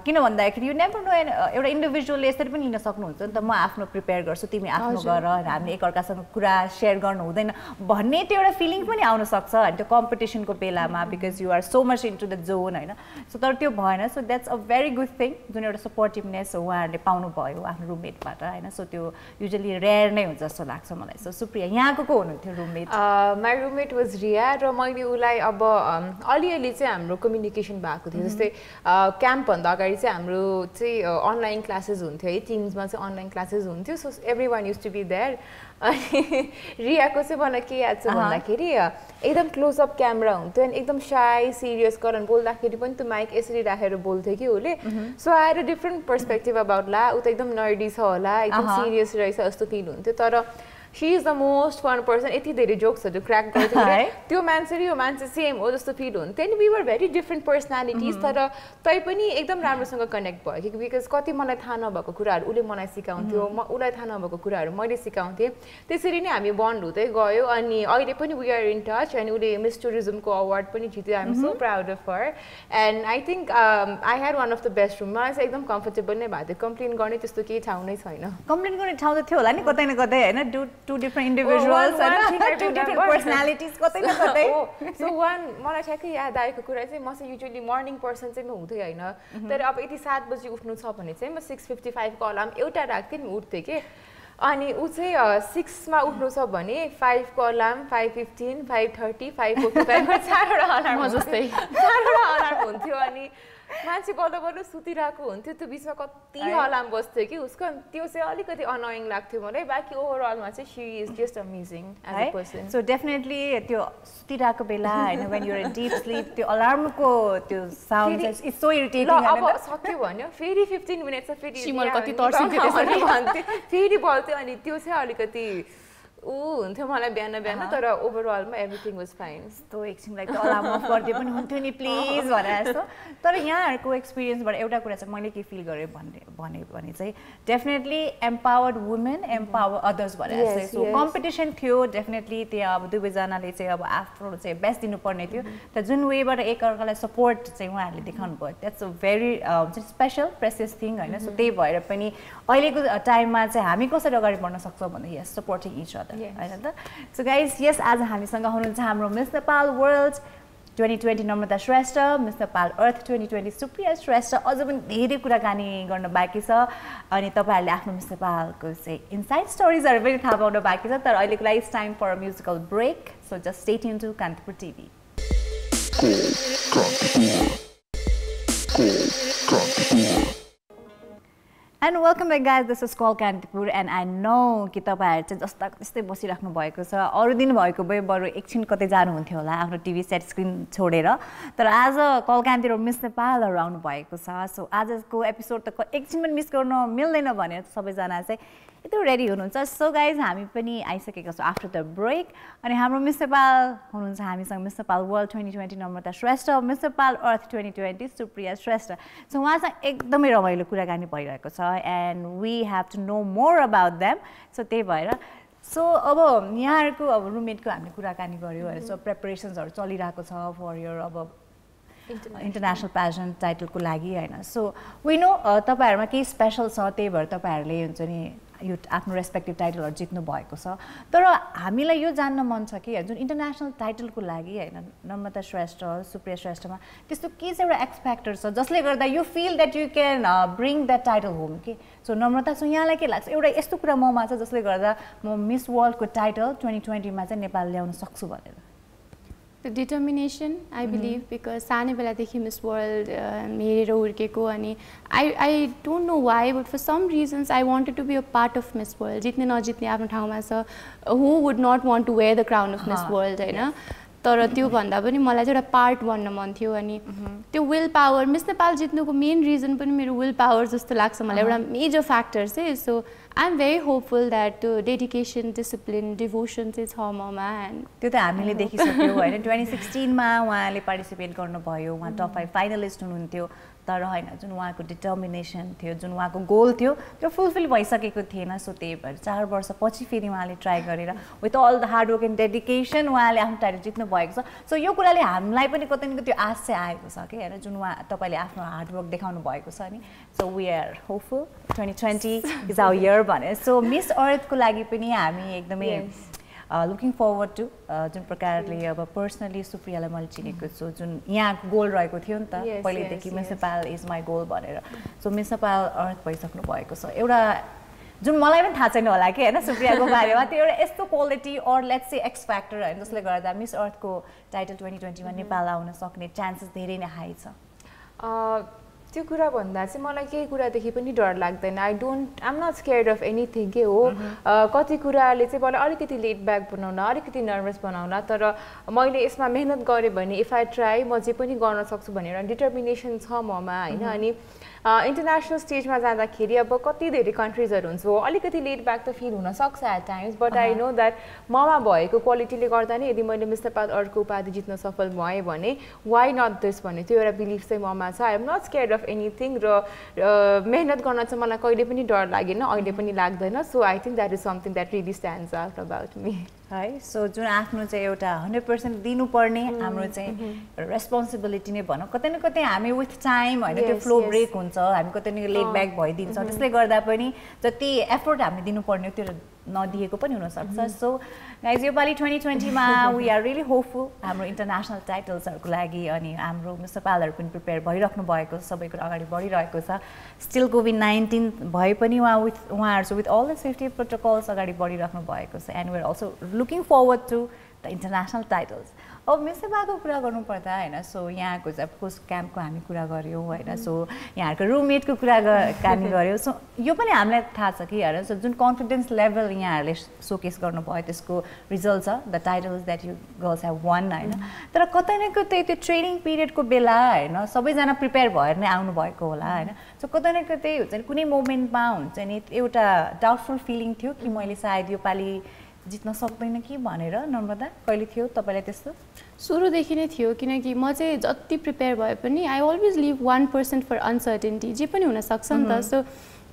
किन भन्दाखेरि यु नेभर नो एउटा इन्डिभिजुअलले यसरी पनि लिन सक्नुहुन्छ नि त म आफ्नो प्रिपेयर गर्छु तिमी आफ्नो गर हामीले एकअर्कासँग कुरा सेयर गर्नु हुँदैन भन्ने त्यो एउटा फिलिङ पनि आउन सक्छ होइन त्यो कम्पिटिसनको बेलामा because you are so much into the zone होइन सो तर त्यो भएन so that's a very good thing जुन एउटा सपोर्टिभनेस उहाँहरूले पाउनुभयो आफ्नो रुममेटबाट होइन सो त्यो युजली रेयर नै हुन्छ जस्तो लाग्छ मलाई सो सुप्रिया यहाँको को हुनुहुन्थ्यो roommate my roommate was Riya र मैले उसलाई अब अलिअलि चाहिँ हाम्रो कम्युनिकेसन भएको थियो जस्तै क्याम्पभन्दा अगाडि चाहिँ हाम्रो चाहिँ अनलाइन क्लासेस हुन्थ्यो है टिम्समा चाहिँ अनलाइन क्लासेस हुन्थ्यो so everyone used to be there अनि रियाको चाहिँ मलाई के याद छ भन्दाखेरि एकदम क्लोजअप क्यामेरा हुन्थ्यो अनि एकदम साई सिरियस कारण बोल्दाखेरि पनि त्यो माइक यसरी राखेर बोल्थ्यो कि उसले so I head a different perspective about ला ऊ त एकदम नर्डी छ होला एकदम सिरियस रहेछ जस्तो फिल हुन्थ्यो तर she is the most fun person यति धेरै जोक्सहरू क्र्याक गर्थ्यो त्यो मान्छे र यो मान्छे सेम हो जस्तो फिल हुन्थ्यो अनि we were very different personalities तर तै पनि एकदम राम्रोसँग कनेक्ट भयो कि बिकज कति मलाई थाहा नभएको कुराहरू उसले मलाई सिकाउँथ्यो म उसलाई थाहा नभएको कुराहरू मैले सिकाउँथेँ त्यसरी नै हामी बन्ड हुँदै गयो अनि अहिले पनि वी आर इन टच अनि उसले मिस टुरिज्मको अवार्ड पनि जित्यो I am so proud of her and I think I had one of the best room मलाई चाहिँ एकदम कम्फर्टेबल नै भएको थियो कम्प्लेन गर्ने त्यस्तो केही ठाउँ नै छैन कम्प्लेन गर्ने ठाउँ त थियो होला नि कतै न कतै होइन two different individuals and two different personalities कतै न कतै so one मलाई ठ्याक्कै याद आएको कुरा चाहिँ म चाहिँ युजुअली मर्निङ पर्सन चाहिँ म हुँदै होइन तर अब यति 7 बजी उठ्नु छ भने चाहिँ म 6:55 को अलार्म एउटा राख्थेँ नि उठ्थेँ के अनि ऊ चाहिँ 6 मा उठ्नु छ भने 5 को अलार्म 5:15 5:30 5:45 चारवटा अलार्म जस्तै चारवटा अलार्म हुन्थ्यो अनि मान्छे बल्ल बल्ल सुतिरहेको हुन्थ्यो त्यो बिचमा कति अलार्म बस्थ्यो कि उसको त्यो चाहिँ अलिकति अनोइङ लाग्थ्यो मलाई बाँकी ओभरअलमा चाहिँ she is just amazing as a person so definitely त्यो सुतिरहेको बेला होइन when you are in deep sleep त्यो अलार्मको त्यो साउन्ड इट्स सो इरिटेटिङ अब सक्यो भन्यो फेरि 15 मिनेट्स फेरि शिमल कति तर्सिन्थ्यो त्यसरी भन्थ्यो फेरि बल्थ्यो अनि त्यो चाहिँ अलिकति हुन्थ्यो मलाई बिहान बिहान तर ओभरअलमा एभ्रिथिङ वाज फाइन यस्तो एकछिन लाइक अलार्म अफ गरिदियो पनि हुन्थ्यो नि प्लिज भनेर जस्तो तर यहाँहरूको एक्सपिरियन्सबाट एउटा कुरा चाहिँ मैले के फिल गरेँ भने चाहिँ definitely empowered women empower others भनेर चाहिँ सो कम्पिटिसन थियो डेफिनेटली त्यहाँ अब दुवैजनाले चाहिँ अब आफ्नो चाहिँ बेस्ट दिनुपर्ने थियो तर जुन वेबाट एकअर्कालाई सपोर्ट चाहिँ उहाँहरूले देखाउनु भयो that's a very special precious thing होइन सो त्यही भएर पनि अहिलेको टाइममा चाहिँ हामी कसरी अगाडि बढ्न सक्छौँ भन्दा यस सपोर्टिङ इच अदर होइन त सो गाइज यस आज हामीसँग हुनुहुन्छ हाम्रो Miss Nepal world 2020 Namrata Shrestha Miss Nepal earth 2020 Supriya Shrestha अझ पनि धेरै कुराकानी गर्न बाँकी छ अनि तपाईँहरूले आफ्नो मिस नेपालको चाहिँ इनसाइड स्टोरिजहरू पनि थाहा पाउन बाँकी छ तर अहिलेको लागि it's time for a musical break so just stay tuned to Kantipur TV and welcome back guys this is call Kantipur and I know कि तपाईँहरू चाहिँ जस्ता त्यस्तै बसिराख्नु भएको छ अरू दिन भएको भए बरु एकछिन कतै जानुहुन्थ्यो होला आफ्नो टिभी सेट स्क्रिन छोडेर तर आज कल कान्तिपुर मिस नेपालहरू आउनु भएको छ सो आजको एपिसोड त एकछिन पनि मिस गर्न मिल्दैन भनेर सबैजना चाहिँ यत्रो रेडी हुनुहुन्छ सो गाइज हामी पनि आइसकेका छौँ आफ्टर द ब्रेक अनि हाम्रो मिस नेपाल हुनुहुन्छ हामीसँग Miss Nepal world 2020 Namrata Shrestha Miss Nepal earth 2020 Supriya Shrestha so उहाँसँग एकदमै रमाइलो कुराकानी भइरहेको छ and we have to know more about them so त्यही भएर सो अब यहाँहरूको अब रुममेटको हामीले कुराकानी गऱ्यो होइन सो प्रिपरेसन्सहरू चलिरहेको छ फर यर अब इन्टरनेसनल प्याजन्ट टाइटलको लागि होइन सो वी नो तपाईँहरूमा केही स्पेसल छ त्यही भएर तपाईँहरूले हुन्छ नि यो आफ्नो रेस्पेक्टिभ टाइटलहरू जित्नु भएको छ तर हामीलाई यो जान्न मन छ कि जुन इन्टरनेसनल टाइटलको लागि होइन नम्रता श्रेष्ठ सुप्रिया श्रेष्ठमा त्यस्तो के चाहिँ एउटा एक्स फ्याक्टर छ जसले गर्दा you feel that you can bring that title home कि सो नम्रता सो यहाँलाई के लाग्छ एउटा यस्तो कुरा ममा छ जसले गर्दा म मिस वर्ल्डको टाइटल 2020मा चाहिँ नेपाल ल्याउन सक्छु भनेर The determination, I believe, because सानै बेलादेखि मिस वर्ल्ड हेरेर हुर्केको अनि I don't know why, but for some reasons I wanted to be a part of Miss World. जित्ने नजित्ने आफ्नो ठाउँमा छ. Who would not want to wear the crown of Miss World, होइन? तर त्यो भन्दा पनि मलाई चाहिँ एउटा पार्ट बन्न मन थियो अनि त्यो विल पावर मिस नेपाल जित्नुको मेन रिजन पनि मेरो विल पावर जस्तो लाग्छ मलाई एउटा मेजर फ्याक्टर चाहिँ so I am very hopeful that dedication discipline devotion चाहिँ छ ममा एन्ड त्यो त हामीले देखिसक्यौँ होइन 2016मा उहाँले पार्टिसिपेट गर्नुभयो उहाँ टप 5 फाइनलिस्ट हुनुहुन्थ्यो तर होइन जुन उहाँको डिटर्मिनेसन थियो जुन उहाँको गोल थियो त्यो फुलफिल भइसकेको थिएन सो त्यही भएर 4 वर्षपछि फेरि उहाँले ट्राई गरेर with all the hard work and dedication उहाँले आफ्नो टाइटल जित्नु भएको छ सो यो कुराले हामीलाई पनि कतै न कतै त्यो आश चाहिँ आएको छ कि होइन जुन उहाँ तपाईँले आफ्नो हार्ड वर्क देखाउनु भएको छ नि so we are hopeful 2020 is our year भने सो मिस अर्थको लागि पनि हामी एकदमै लुकिङ फरवर्ड टु जुन प्रकारले अब पर्सनली सुप्रियालाई मैले चिनेको छु जुन यहाँ गोल रहेको थियो नि त पहिलेदेखि miss Nepal is my goal भनेर सो मिस नेपाल अर्थ भइसक्नु भएको छ एउटा जुन मलाई पनि थाहा छैन होला कि होइन सुप्रियाको बारेमा त्यो एउटा यस्तो quality or let's say X factor होइन जसले गर्दा मिस अर्थको टाइटल 2020मा नेपाल आउन सक्ने चान्सेस धेरै नै हाई छ त्यो कुरा भन्दा चाहिँ मलाई केही कुरादेखि पनि डर लाग्दैन I am not scared of anything के हो कति कुराले चाहिँ मलाई अलिकति लेट ब्याक बनाउन अलिकति नर्भस बनाउला तर मैले यसमा मेहनत गरेँ भने इफ आई ट्राई म जे पनि गर्न सक्छु भनेर डिटर्मिनेसन छ ममा होइन अनि इन्टरनेसनल स्टेजमा जाँदाखेरि अब कति धेरै कन्ट्रिजहरू हुन्छ हो अलिकति लेट ब्याक त फिल हुनसक्छ at times but I know that ममा भएको क्वालिटीले गर्दा नै यदि मैले मिस नेपाल अर्को उपाधि जित्न सफल भएँ भने वाइ नट दिस भन्ने त्यो एउटा बिलिफ चाहिँ ममा छ I am not scared of anything र मेहनत गर्न चाहिँ मलाई कहिले पनि डर लागेन अहिले पनि लाग्दैन so I think that is something that really stands out about me है सो जुन आफ्नो चाहिँ एउटा 100% दिनुपर्ने हाम्रो चाहिँ रेस्पोन्सिबिलिटी नै भनौँ कतै न कतै हामी विथ टाइम होइन त्यो फ्लो ब्रेक हुन्छ हामी कतै न लेट ब्याक भइदिन्छ त्यसले गर्दा पनि जति एफोर्ट हामीले दिनुपर्ने त्यो नदिएको पनि हुनसक्छ सो गाइज योपालि 2020मा वी आर रियली होपफुल हाम्रो इन्टरनेसनल टाइटल्सहरूको लागि अनि हाम्रो मिस नेपालहरू पनि प्रिपेयर भइराख्नु भएको छ सबै कुरा अगाडि बढिरहेको छ स्टिल COVID-19 भए पनि उहाँहरू चाहिँ with all the safety protocols अगाडि बढिराख्नु भएको छ and we are also looking forward to the international titles अब मिस नेपालको कुरा गर्नुपर्दा होइन सो यहाँको चाहिँ अफकोर्स क्याम्पको हामी कुरा गऱ्यौँ होइन सो यहाँहरूको रुममेटको कुरा हामी गऱ्यौँ सो यो पनि हामीलाई थाहा छ कि होइन सो जुन कन्फिडेन्स लेभल यहाँहरूले सोकेस गर्नुभयो त्यसको रिजल्ट छ the titles that you girls have one होइन तर कतै न कतै त्यो ट्रेनिङ पिरियडको बेला होइन सबैजना प्रिपेयर भएर नै आउनुभएको होला होइन सो कतै न कतै हुन्छ नि कुनै मोमेन्टमा हुन्छ नि एउटा डाउटफुल फिलिङ थियो कि मैले सायद योपालि जित्न सक्दैन कि भनेर नम्रता कहिले थियो तपाईँलाई त्यस्तो सुरुदेखि नै थियो किनकि म चाहिँ जति प्रिपेयर भए पनि I always leave 1% for uncertainty जे पनि हुनसक्छ नि त सो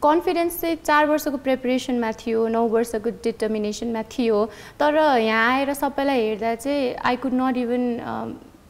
कन्फिडेन्स चाहिँ 4 वर्षको प्रिपरेसनमा थियो 9 वर्षको डिटर्मिनेसनमा थियो तर यहाँ आएर सबैलाई हेर्दा चाहिँ I could not even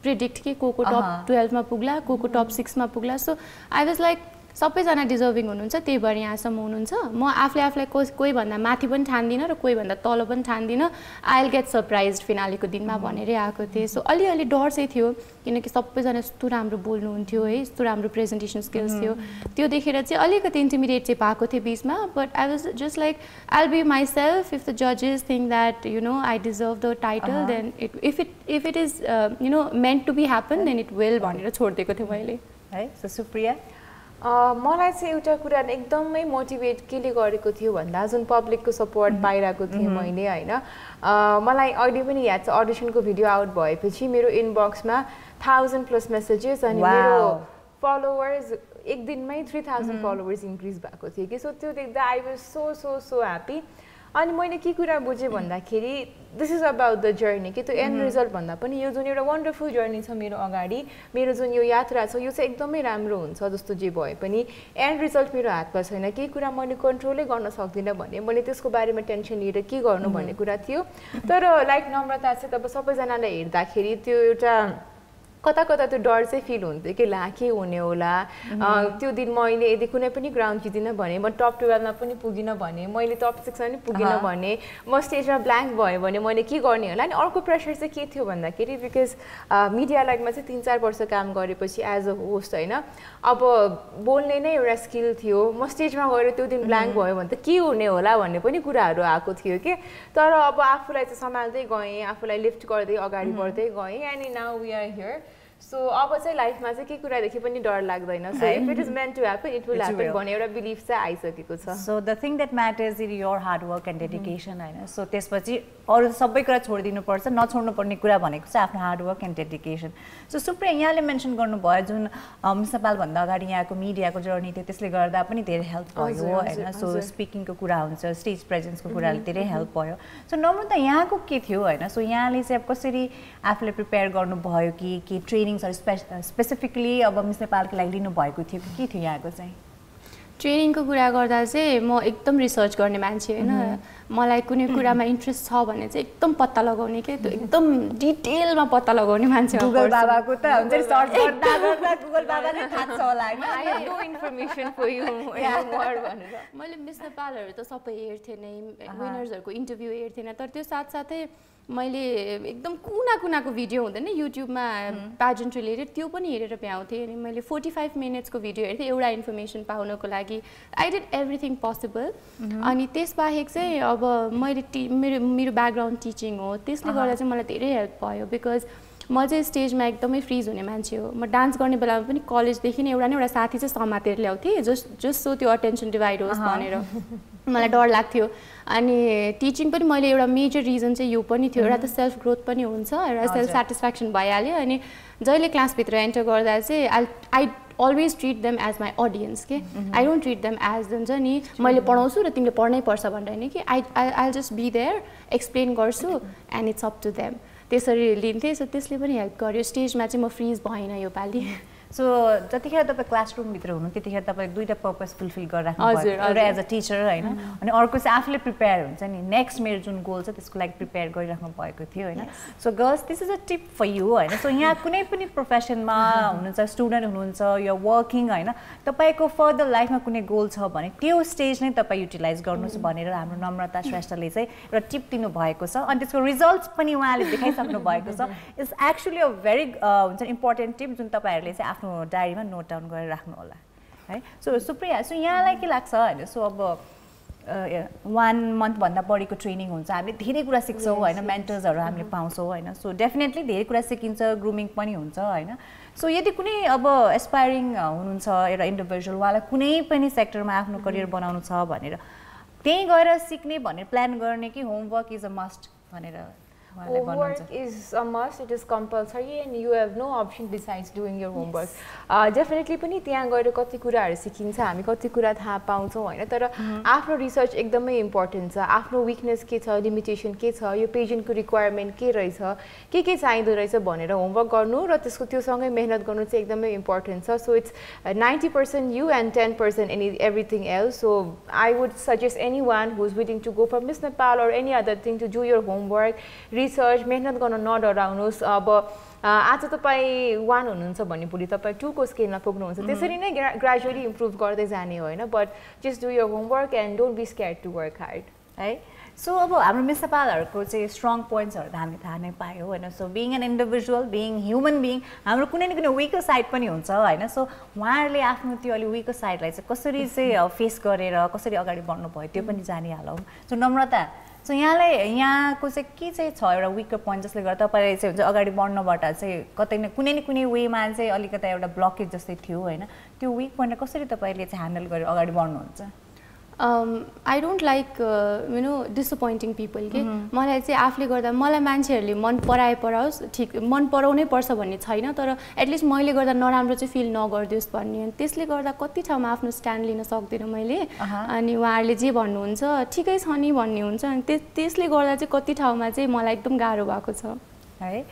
predict कि को टप 12मा पुग्ला को टप 6मा पुग्ला सो आई वाज लाइक सबैजना डिजर्भिङ हुनुहुन्छ त्यही भएर यहाँसम्म हुनुहुन्छ म आफूलाई कोही भन्दा माथि पनि ठान्दिनँ र कोही भन्दा तल पनि ठान्दिनँ आई विल गेट सरप्राइज फिनालेको दिनमा भनेरै आएको थिएँ सो अलिअलि डर चाहिँ थियो किनकि सबैजना यस्तो राम्रो बोल्नुहुन्थ्यो है यस्तो राम्रो प्रेजेन्टेसन स्किल्स थियो त्यो देखेर चाहिँ अलिकति इन्टिमिडेट चाहिँ भएको थियो बिचमा but I was just like I will be myself if the जजेस think that you know I deserve the title then if it is you know meant to be happen then it will भनेर छोडिदिएको थिएँ मैले है सो सुप्रिया मलाई चाहिँ एउटा कुरा एकदमै मोटिभेट केले गरेको थियो भन्दा जुन पब्लिकको सपोर्ट पाइरहेको थिएँ मैले होइन मलाई अहिले पनि याद छ अडिसनको भिडियो आउट भएपछि मेरो इनबक्समा 1000+ मेसेजेस अनि मेरो फलोवर्स एक दिनमै 3000 फलोवर्स इन्क्रिज भएको थियो कि सो त्यो देख्दा आई वाज सो ह्याप्पी अनि मैले के कुरा बुझेँ भन्दाखेरि this is about the journey कि त्यो एन्ड रिजल्ट भन्दा पनि यो जुन एउटा वन्डरफुल जर्नी छ मेरो अगाडि मेरो जुन यो यात्रा छ यो चाहिँ एकदमै राम्रो हुन्छ जस्तो जे भए पनि एन्ड रिजल्ट मेरो हातमा छैन केही कुरा मैले कन्ट्रोलै गर्न सक्दिनँ भने मैले त्यसको बारेमा टेन्सन लिएर के गर्नु भन्ने कुरा थियो तर लाइक नम्रता चाहिँ तब सबैजनालाई हेर्दाखेरि त्यो एउटा कता त्यो डर चाहिँ फिल हुन्थ्यो कि ला के हुने होला त्यो दिन मैले यदि कुनै पनि ग्राउन्ड जितिनँ भने म टप 12मा पनि पुगिनँ भने मैले टप 6मा पनि पुगिनँ भने म स्टेजमा ब्ल्याङ्क भयो भने मैले के गर्ने होला अनि अर्को प्रेसर चाहिँ के थियो भन्दाखेरि बिकज मिडिया लाइनमा चाहिँ 3-4 वर्ष काम गरेपछि एज अ होस्ट होइन अब बोल्ने नै एउटा स्किल थियो म स्टेजमा गएर त्यो दिन ब्ल्याङ्क भयो भने त के हुने होला भन्ने पनि कुराहरू आएको थियो कि तर अब आफूलाई चाहिँ सम्हाल्दै गएँ आफूलाई लिफ्ट गर्दै अगाडि बढ्दै गएँ and now we are here so अब चाहिँ लाइफमा चाहिँ के कुरादेखि पनि डर लाग्दैन so if it is meant to happen it will happen भन्ने एउटा बिलिफ चाहिँ आइसकेको छ so the thing that matters is your hard work and dedication होइन सो त्यसपछि अरू सबै कुरा छोडिदिनुपर्छ नछोड्नुपर्ने कुरा भनेको चाहिँ आफ्नो hard work and dedication so Supriya यहाँले मेन्सन गर्नुभयो जुन मिस नेपालभन्दा अगाडि यहाँको मिडियाको जर्नी थियो त्यसले गर्दा पनि धेरै हेल्प भयो होइन सो स्पिकिङको कुरा हुन्छ स्टेज प्रेजेन्सको कुराले धेरै हेल्प भयो सो नम्रता यहाँको के थियो होइन सो यहाँले चाहिँ अब कसरी आफूले प्रिपेयर गर्नुभयो कि ट्रेनिङ्सहरू स्पेसिफिकली अब मिस नेपालको लागि लिनुभएको थियो कि के थियो यहाँको चाहिँ ट्रेनिङको कुरा गर्दा चाहिँ म एकदम रिसर्च गर्ने मान्छे होइन मलाई कुनै कुरामा इन्ट्रेस्ट छ भने चाहिँ एकदम पत्ता लगाउने के त्यो एकदम डिटेलमा पत्ता लगाउने मान्छे गुगल बाबाको त हुन्छ नि सर्च गर्दा गर्दा गुगल बाबाले थाहा छ होला हैन I have no information for you more भनेर मैले मिस नेपालहरू त सबै हेर्थेँ नै विनर्सहरूको इन्टरभ्यू हेर्थेँ तर त्यो साथसाथै मैले एकदम कुनाको भिडियो हुँदैन युट्युबमा प्याजेन्ट रिलेटेड त्यो पनि हेरेर भ्याउँथेँ अनि मैले 45 मिनट्सको भिडियो हेर्थेँ एउटा इन्फर्मेसन पाउनको लागि आई डिड एभ्रिथिङ पोसिबल अनि त्यसबाहेक चाहिँ अब मैले मेरो ब्याकग्राउन्ड टिचिङ हो त्यसले गर्दा चाहिँ मलाई धेरै हेल्प भयो बिकज म चाहिँ स्टेजमा एकदमै फ्रिज हुने मान्छे हो म डान्स गर्ने बेलामा पनि कलेजदेखि नै एउटा न एउटा साथी चाहिँ समातेर ल्याउँथेँ जस्ट सो त्यो अटेन्सन डिभाइड होस् भनेर मलाई डर लाग्थ्यो अनि टिचिङ पनि मैले एउटा मेजर रिजन चाहिँ यो पनि थियो एउटा त सेल्फ ग्रोथ पनि हुन्छ एउटा सेल्फ सेटिस्फ्याक्सन भइहाल्यो अनि जहिले क्लासभित्र एन्टर गर्दा चाहिँ I always treat them as my audience के I don't treat them as हुन्छ नि मैले पढाउँछु र तिमीले पढ्नै पर्छ भनेर नि कि I'll just be there explain गर्छु and it's up to them त्यसरी लिन्थेँ सो त्यसले पनि हेल्प गर्यो स्टेजमा चाहिँ म फ्रिज भएन यो पालि सो जतिखेर तपाईँ क्लासरुमभित्र हुनु त्यतिखेर तपाईँ दुईवटा पर्पस फुलफिल गरिराख्नु पर्यो एउटा एज अ टिचर होइन अनि अर्को चाहिँ आफूले प्रिपेयर हुन्छ नि नेक्स्ट मेरो जुन गोल छ त्यसको लागि प्रिपेयर गरिराख्नु भएको थियो होइन so girls this is a tip for you होइन सो यहाँ कुनै पनि प्रोफेसनमा हुनुहुन्छ स्टुडेन्ट हुनुहुन्छ या वर्किङ होइन तपाईँको फर्दर लाइफमा कुनै गोल छ भने त्यो स्टेज नै तपाईँ युटिलाइज गर्नुहोस् भनेर हाम्रो नम्रता श्रेष्ठले चाहिँ एउटा टिप दिनुभएको छ अनि त्यसको रिजल्ट्स पनि उहाँले देखाइसक्नु भएको छ इट्स एक्चुली अ भेरी हुन्छ इम्पोर्टेन्ट टिप जुन तपाईँहरूले चाहिँ आफ्नो डायरीमा नोट डाउन गरेर राख्नु होला है सो सुप्रिया सो यहाँलाई के लाग्छ होइन सो अब 1 मन्थभन्दा बढीको ट्रेनिङ हुन्छ हामीले धेरै कुरा सिक्छौँ होइन मेन्टर्सहरू हामीले पाउँछौँ होइन सो डेफिनेटली धेरै कुरा सिकिन्छ ग्रुमिङ पनि हुन्छ होइन सो यदि कुनै अब एस्पायरिङ हुनुहुन्छ एउटा इन्डिभिजुअल उहाँलाई कुनै पनि सेक्टरमा आफ्नो करियर बनाउनु छ भनेर त्यहीँ गएर सिक्ने भनेर प्लान गर्ने कि होमवर्क इज अ मस्ट भनेर Homework is a must, it is compulsory and you have no option besides doing your homework. Definitely पनि त्यहाँ गएर कति कुराहरू सिकिन्छ हामी कति कुरा थाहा पाउँछौँ होइन तर आफ्नो रिसर्च एकदमै इम्पोर्टेन्ट छ आफ्नो विकनेस के छ लिमिटेसन के छ यो पेजेन्टको रिक्वायरमेन्ट के रहेछ के चाहिँदो रहेछ भनेर होमवर्क गर्नु र त्यसको त्योसँगै मेहनत गर्नु चाहिँ एकदमै इम्पोर्टेन्ट छ so it's 90% you and 10% everything else so I would suggest anyone who is willing to go for Miss Nepal or any other thing to do your homework research मेहनत गर्न नडराउनुहोस् अब आज तपाईँ 1 हुनुहुन्छ भने भोलि तपाईँ 2 को स्केलमा पुग्नुहुन्छ त्यसरी नै ग्रेजुअली इम्प्रुभ गर्दै जाने हो होइन but just do your homework and don't be scared to work hard है सो अब हाम्रो मिस नेपालहरूको चाहिँ स्ट्रङ पोइन्ट्सहरू त हामीले थाहा नै पायौँ होइन so being an individual being human being हाम्रो कुनै न कुनै विकर साइड पनि हुन्छ होइन सो उहाँहरूले आफ्नो त्यो अलि विकर साइडलाई चाहिँ कसरी चाहिँ फेस गरेर कसरी अगाडि बढ्नु भयो त्यो पनि जानिहालौँ सो नम्रता सो यहाँको चाहिँ के चाहिँ छ एउटा विकर पोइन्ट जसले गर्दा तपाईँले चाहिँ हुन्छ अगाडि बढ्नबाट चाहिँ कतै न कुनै वेमा चाहिँ अलिकता एउटा ब्लकेज जस्तै थियो होइन त्यो विक पोइन्टलाई कसरी तपाईँले चाहिँ ह्यान्डल गरेर अगाडि बढ्नुहुन्छ I don't like disappointing people के मलाई चाहिँ आफूले गर्दा मलाई मान्छेहरूले मन पराओस् ठिक मन पराउनै पर्छ भन्ने छैन तर एटलिस्ट मैले गर्दा नराम्रो चाहिँ फिल नगरिदियोस् भन्ने त्यसले गर्दा कति ठाउँमा आफ्नो स्ट्यान्ड लिन सक्दिनँ मैले अनि उहाँहरूले जे भन्नुहुन्छ ठिकै छ नि भन्ने हुन्छ अनि त्यसले गर्दा चाहिँ कति ठाउँमा चाहिँ मलाई एकदम गाह्रो भएको छ है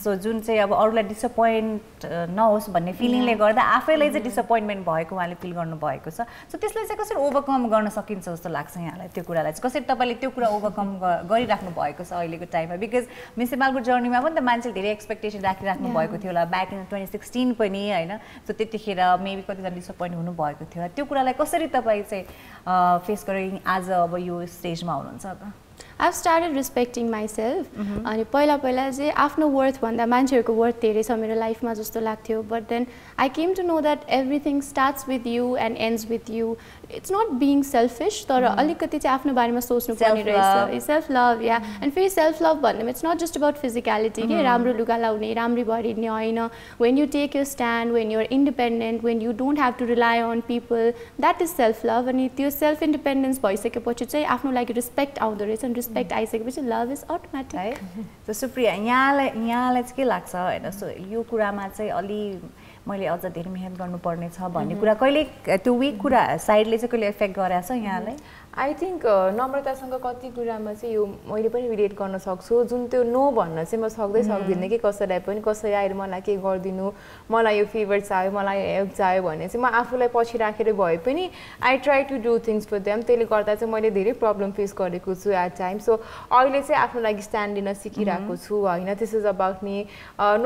सो जुन चाहिँ अब अरूलाई डिसपोइन्ट नहोस् भन्ने फिलिङले गर्दा आफैलाई चाहिँ डिसपोइन्टमेन्ट भएको उहाँले फिल गर्नुभएको छ सो त्यसलाई चाहिँ कसरी ओभरकम गर्न सकिन्छ जस्तो लाग्छ यहाँलाई त्यो कुरालाई चाहिँ कसरी तपाईँले त्यो कुरा ओभरकम गरिराख्नु भएको छ अहिलेको टाइममा बिकज मिस नेपालको जर्नीमा पनि त मान्छेले धेरै एक्सपेक्टेसन राखिराख्नु भएको थियो होला ब्याक इन 2016 पनि होइन सो त्यतिखेर मेबी कतिजना डिसपोइन्ट हुनुभएको थियो होला त्यो कुरालाई कसरी तपाईँ चाहिँ फेस गरेर आज अब यो स्टेजमा हुनुहुन्छ त I've started respecting myself अनि पहिला चाहिँ आफ्नो वर्थ भन्दा मान्छेहरूको वर्थ धेरै छ मेरो लाइफमा जस्तो लाग्थ्यो but then I came to know that everything starts with you and ends with you it's not being selfish तर अलिकति चाहिँ आफ्नो बारेमा सोच्नु पर्ने रहेछ सेल्फ लभ या एन्ड फेरि सेल्फ लभ भन्दा it's not just about physicality के राम्रो लुगा लाउने राम्री भरि हिँड्ने होइन when you take your stand when you're independent when you don't have to rely on people that is self love अनि त्यो सेल्फ इन्डिपेन्डेन्स भइसकेपछि चाहिँ आफ्नो लागि रिस्पेक्ट आउँदो रहेछ अनि रिस्पेक्ट आइसकेपछि लभ इज अटोमेटिक है सो सुप्रिया यहाँलाई चाहिँ के लाग्छ होइन सो यो कुरामा चाहिँ अलि मैले अझ धेरै मेहनत गर्नुपर्ने छ भन्ने कुरा कहिले त्यो विक कुरा साइडले चाहिँ कहिले इफेक्ट गरेछ यहाँलाई आई थिङ्क नम्रतासँग कति कुरामा चाहिँ यो मैले पनि रिलेट गर्न सक्छु जुन त्यो नो भन्न चाहिँ म सक्दिनँ कि कसैलाई पनि कसै आएर मलाई के गरिदिनु मलाई यो फेभर चाहियो मलाई हेल्प चाहियो भने चाहिँ म आफूलाई पछि राखेर भए पनि I try to do things for them त्यसले गर्दा चाहिँ मैले धेरै प्रब्लम फेस गरेको छु एट टाइम सो अहिले चाहिँ आफ्नो लागि स्ट्यान्ड लिन सिकिरहेको छु होइन this is about me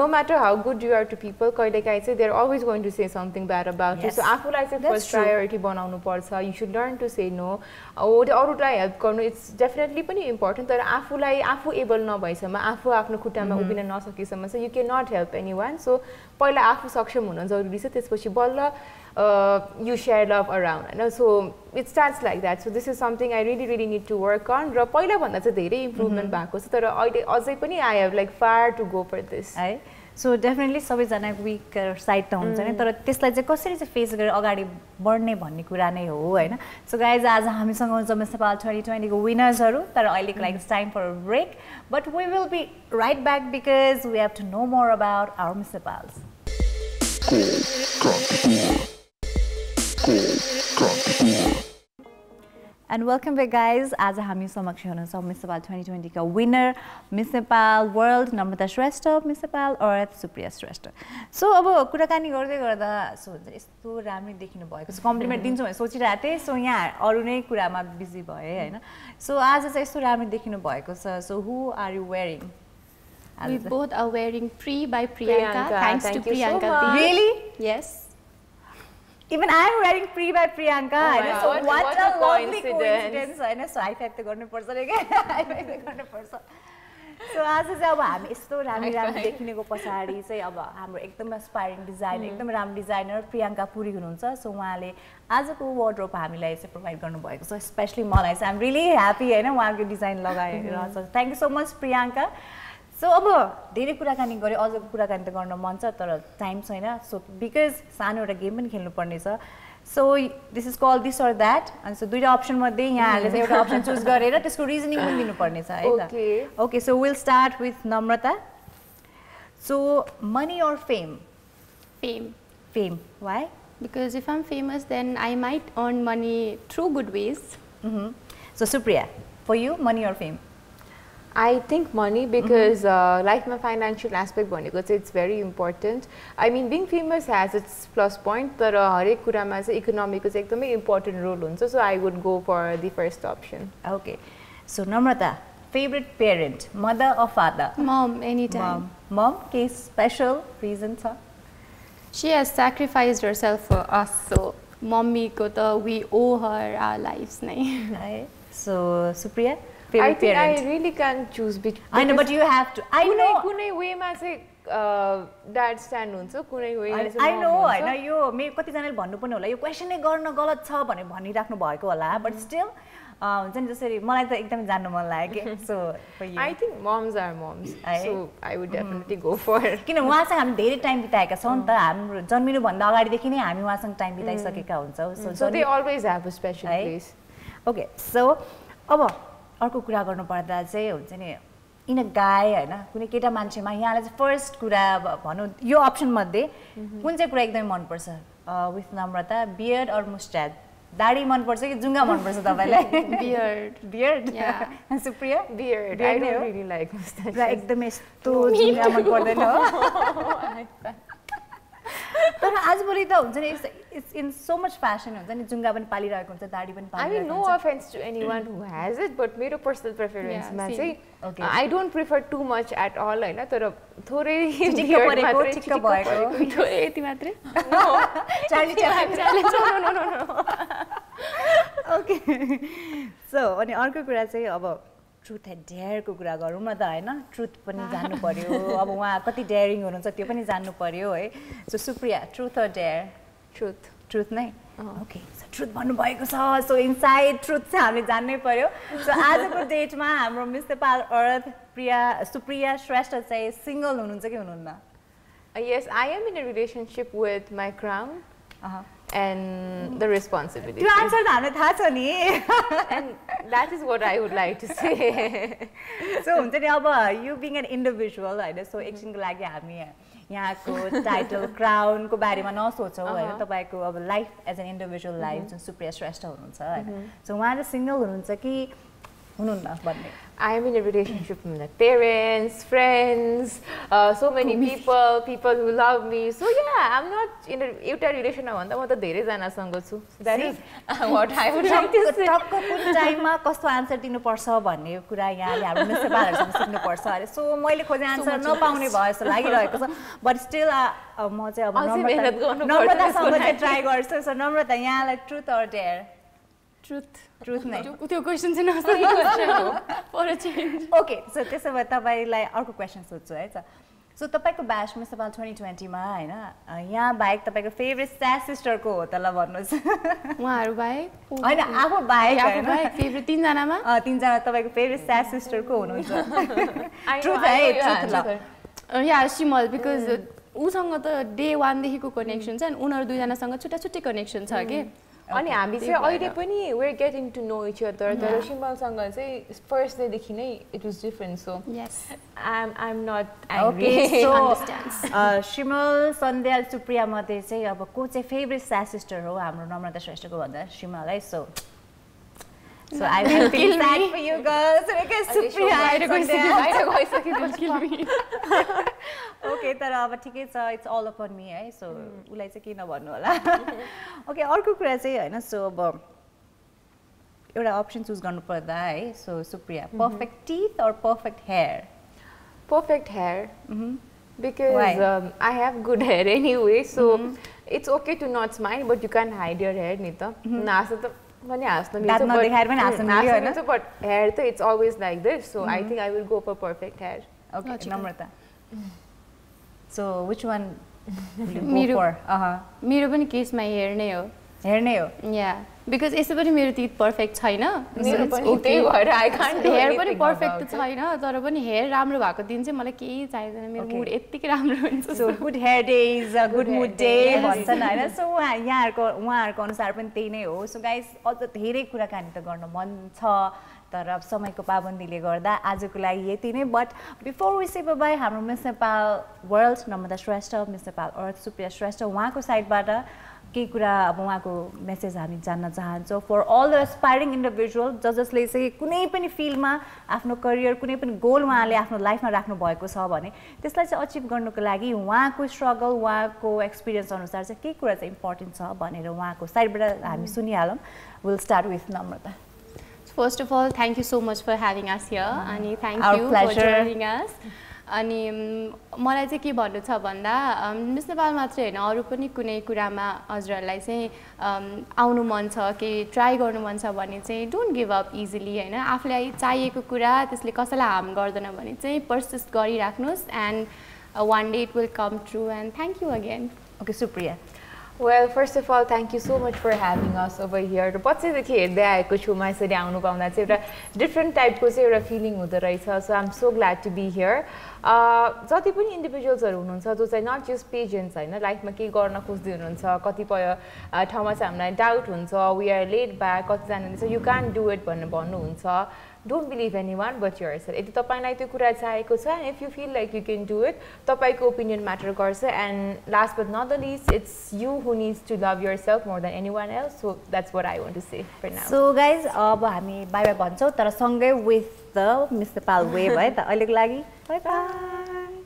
no matter how good you are to people कहिलेकाहीँ चाहिँ there always going to say something bad about you so आफूलाई चाहिँ फर्स्ट प्रायोरिटी बनाउनु पर्छ you should learn to say no अरूलाई हेल्प गर्नु इट्स डेफिनेटली पनि इम्पोर्टेन्ट तर आफू एबल नभएसम्म आफू आफ्नो खुट्टामा उभिन नसकेसम्म चाहिँ you can not help anyone so पहिला आफू सक्षम हुन जरुरी छ त्यसपछि बल्ल you share love around होइन so it starts like that so this is something I really need to work on र पहिला भन्दा चाहिँ धेरै इम्प्रुभमेन्ट भएको छ तर अहिले अझै पनि I have like far to go for this है सो डेफिनेटली सबैजना विक साइड त हुन्छ नि, तर त्यसलाई चाहिँ कसरी चाहिँ फेस गरेर अगाडि बढ्ने भन्ने कुरा नै हो होइन. सो गाइज आज हामीसँग हुन्छ मिस नेपाल 2020 को विनर्सहरू, तर अहिलेको लागि time for a break, but we will be right back because we have to know more about our miss Nepal's. And welcome back guys. आज हामी समक्ष हुनुहुन्छ मिस नेपाल 2020 का winner Miss Nepal world Namrata Shrestha, Miss Nepal अर्थ सुप्रिया श्रेष्ठ. सो अब कुराकानी गर्दै गर्दा सो हुन्छ यस्तो राम्रै देखिनु भएको छ, कम्प्लिमेन्ट दिन्छु भनेर सोचिरहेको थिएँ. सो यहाँ अरू नै कुरामा बिजी भएँ होइन. सो आज चाहिँ यस्तो राम्रो देखिनु भएको छ. So who are you wearing? We both are wearing Pre by Priyanka. Thanks to Priyanka. So really? Yes. Even I am wearing Pre by Priyanka. Oh so what a lovely coincidence. होइन. सो हाई फाइभ त गर्नुपर्छ रे क्या, हाई फाइभ त गर्नुपर्छ. सो आज चाहिँ अब हामी यस्तो राम्रो राम्रो देखिनेको पछाडि चाहिँ अब हाम्रो एकदम एस्पायरिङ डिजाइनर, एकदम राम्रो डिजाइनर प्रियङ्का पुरी हुनुहुन्छ. सो उहाँले आजको वार्डरोब हामीलाई चाहिँ प्रोभाइड गर्नुभएको छ. स्पेसली मलाई चाहिँ आइम रियली ह्याप्पी होइन उहाँको डिजाइन लगाएर. Thank you so much Priyanka. So अब धेरै कुराकानी गऱ्यो, अझ कुराकानी त गर्न मन छ तर टाइम छैन. सो बिकज सानो एउटा गेम पनि खेल्नुपर्ने छ. So this is call this or that. अनि सो दुईवटा अप्सनमध्ये यहाँहरूले चाहिँ एउटा अप्सन चुज गरेर त्यसको रिजनिङ पनि दिनुपर्ने छ है त. Okay so will start with Namrata. So money or fame? Fame. Fame. Why? Because if I'm famous, then I might earn money through good ways. So Supriya, for you, money or fame? I think money because like my financial aspect भनेको चाहिँ it's very important. I mean being famous has its plus point, तर हरेक कुरामा चाहिँ इकोनोमीको चाहिँ एकदमै important role हुन्छ. So I would go for the first option. Okay. So Namrata, favorite parent, mother or father? Mom, anytime. Mom, केही special reason छ? She has sacrificed herself for us, so mommy ko ta we owe her our lives nahi. So Supriya, favorite I think parent? I really can't choose between. I know, but you have to. I know. कुनै वेमा चाहिँ dad stand हुन्छ, कुनै वेमा चाहिँ I mom know, हुन्छ. होइन यो मे कतिजनाले भन्नु पनि होला यो क्वेसनै गर्न गलत छ भनेर भनिराख्नु भएको होला, बट स्टिल हुन्छ नि जसरी मलाई त एकदमै जान्नु मन लाग्यो के. So I think moms are moms, so I would definitely go for. किन उहाँसँग हामी धेरै टाइम बिताएका छौँ नि त, हाम्रो जन्मिनुभन्दा अगाडिदेखि नै हामी उहाँसँग टाइम बिताइसकेका हुन्छौँ. So they always have a special place. Okay so अब अर्को कुरा गर्नुपर्दा चाहिँ हुन्छ नि इन अ गाई होइन कुनै केटा मान्छेमा यहाँलाई चाहिँ फर्स्ट कुरा भनौँ यो अप्सनमध्ये कुन चाहिँ कुरा एकदमै मनपर्छ with Namrata? Beard or moustache? दाढी मनपर्छ कि जुङ्गा मनपर्छ तपाईँलाई? Beard. Beard. Yeah. Supriya? Beard. I don't really like mustache. र एकदमै यस्तो जुङ्गा मन पर्दैन हो. तर आजभोलि त हुन्छ नि it's in so much fashion हुन्छ नि, जुङ्गा पनि पालिरहेको हुन्छ, दाढी पनि I mean, पालिरहेको no हुन्छ. offense to anyone who has it, but मेरो personal preference मा Yeah, चाहिँ Okay. I don't prefer too much at all होइन, तर थोरै चिटिक्क beard परेको, मात्रै, चिक्क चिटिक्क भएको. परेको. थोरै यति मात्रै. Charlie Chaplin. No. Okay so अनि अर्को कुरा चाहिँ अब ट्रुथ एन्ड डेयरको कुरा गरौँ न त होइन. ट्रुथ पनि जान्नु पर्यो, अब उहाँ कति डेयरिङ हुनुहुन्छ त्यो पनि जान्नु पर्यो है. So Supriya, truth or dare? Truth. Truth नै. ओके सो ट्रुथ भन्नुभएको छ. सो इनसाइड ट्रुथ चाहिँ हामीले जान्नै पर्यो. सो आजको डेटमा हाम्रो मिस नेपाल अर्थ सुप्रिया श्रेष्ठ चाहिँ सिङ्गल हुनुहुन्छ कि हुनुहुन्न? Yes, I am in a relationship with my crown and the responsibility. त्यो आन्सर त हामीलाई थाहा छ नि. And that is what I would like to say. So हुन्छ नि अब यु बिङ एन इन्डिभिजुअल होइन. सो एकछिनको लागि हामी यहाँको टाइटल क्राउनको बारेमा नसोचौँ होइन. तपाईँको अब life as an individual life जुन सुप्रिया श्रेष्ठ हुनुहुन्छ होइन. सो उहाँ चाहिँ सिङ्गल हुनुहुन्छ कि हुनुहुन्न भन्ने? I am in a relationship with my parents, friends, so many people who love me. So yeah, I'm not in एउटा रिलेसनमा भन्दा म त धेरैजनासँग छु. That is what I would like to say. टक्क कुन टाइममा कस्तो आन्सर दिनुपर्छ भन्ने कुरा यहाँले हाम्रो मिस नेपालहरूसँग सिक्नुपर्छ अरे. सो मैले खोजेँ आन्सर नपाउने भयो जस्तो लागिरहेको छ, बट स्टिल म चाहिँ अब नम्रतासँग चाहिँ ट्राई गर्छु. सो नम्रता, यहाँलाई ट्रुथ अर डेयर? ट्रुथ नै. त्यो क्वेसन चाहिँ नसक्ने क्वेसन हो for a change. Okay so त्यसो भए तपाईँलाई अर्को क्वेसन सोध्छु है त. सो तपाईँको ब्याच मिस नेपाल 2020मा होइन यहाँ बाहेक तपाईँको फेभरेट स्याड सिस्टरको हो त ल भन्नुहोस्. उहाँहरू बाहेक होइन आफू बाहेक फेभरेट तिनजनामा तिनजना तपाईँको फेभरेट स्याड सिस्टरको हुनुहुन्छ? ट्रुथ है, ट्रुथ ल. या सिमल बिकज उसँग त डे 1 देखिको कनेक्सन छ अनि उनीहरू दुईजनासँग छुट्टा छुट्टै कनेक्सन छ के अनि हामी चाहिँ अहिले पनि we're getting to know each other तर सिमलसँग चाहिँ फर्स्ट डेदेखि नै it was different so yes I'm not angry Okay, so understands. शिमल सन्ध्या सुप्रिया मध्ये चाहिँ अब को चाहिँ फेभरेट सा सिस्टर हो हाम्रो नम्रता श्रेष्ठको भन्दा शिमल है so I will feel sad for you girls because Supriya बाहिर गइसकेको ओके तर अब ठिकै छ इट्स अल अपन मी है सो उसलाई चाहिँ के नभन्नु होला ओके अर्को कुरा चाहिँ होइन सो अब एउटा अप्सन चुज गर्नु पर्दा है so Supriya perfect teeth or perfect hair perfect hair because I have good hair anyway so it's okay to not smile but you can't hide your hair ni ta naasa ta पनि हाँस्न मिल्छ but hair त it's always like this so I think I will go for perfect hair. Okay, Namrata. So which one will you go for? मेरो पनि केसमा हेयर नै हो हेयर नै हो या बिकज यसो पनि मेरो टिथ पर्फेक्ट छैन मेरो पनि त्यही भएर I can't do हेयर पनि पर्फेक्ट छैन तर पनि हेयर राम्रो भएको दिन चाहिँ मलाई केही चाहिदैन मेरो मुड यतिकै राम्रो हुन्छ so good hair day is a good mood day भन्छन् हैन सो उहाँहरुको अनुसार पनि त्यही नै हो सो गाइस अझ धेरै कुराकानी त गर्न मन छ तर अब समयको पाबन्दीले गर्दा आजको लागि यति नै but before we say bye हाम्रो Miss Nepal world Namrata Shrestha Miss Nepal अर्थ सुप्रिया श्रेष्ठ उहाँको साइडबाट केही कुरा अब उहाँको मेसेज हामी जान्न चाहन्छौँ for all the aspiring individual जसले चाहिँ कुनै पनि फिल्डमा आफ्नो करियर कुनै पनि गोल उहाँले आफ्नो लाइफमा राख्नु भएको छ भने त्यसलाई चाहिँ अचिभ गर्नुको लागि उहाँको स्ट्रगल उहाँको एक्सपिरियन्स अनुसार चाहिँ के कुरा चाहिँ इम्पोर्टेन्ट छ भनेर उहाँको साइडबाट हामी सुनिहालौँ will start with Namrata first of all thank you so much for having us here अनि thank you for joining us अनि मलाई चाहिँ के भन्नु छ भन्दा मिस नेपाल मात्रै होइन अरू पनि कुनै कुरामा हजुरहरूलाई चाहिँ आउनु मन छ केही ट्राई गर्नु मन छ भने चाहिँ डोन्ट गिभ अप इजिली होइन आफूलाई चाहिएको कुरा त्यसले कसैलाई हार्म गर्दैन भने चाहिँ पर्सिस्ट गरिराख्नुहोस् and one day it will come true and thank you again okay Supriya Well, first of all, thank you so much for having us over here. र पछिदेखि हेर्दै आएको छुमा यसरी आउनु पाउँदा चाहिँ एउटा डिफ्रेन्ट टाइपको चाहिँ एउटा फिलिङ हुँदो रहेछ so I am so glad to be here जति पनि इन्डिभिजुअल्सहरू हुनुहुन्छ जो चाहिँ नट जस्ट पेजेन्ट्स होइन लाइफमा केही गर्न खोज्दै हुनुहुन्छ कतिपय ठाउँमा चाहिँ हामीलाई डाउट हुन्छ वी आर लेट ब्याक कतिजनाले चाहिँ यु क्यान डु इट भनेर भन्नुहुन्छ don't believe anyone but yourself यदि तपाईँलाई त्यो कुरा चाहिएको छ and if you feel like you can do it तपाईँको ओपिनियन म्याटर गर्छ and last but not the least it's you who needs to love yourself more than anyone else so that's what I want to say for now so guys अब हामी बाई बाई भन्छौँ तर सँगै with the miss Nepal wave है त अहिलेको लागि by by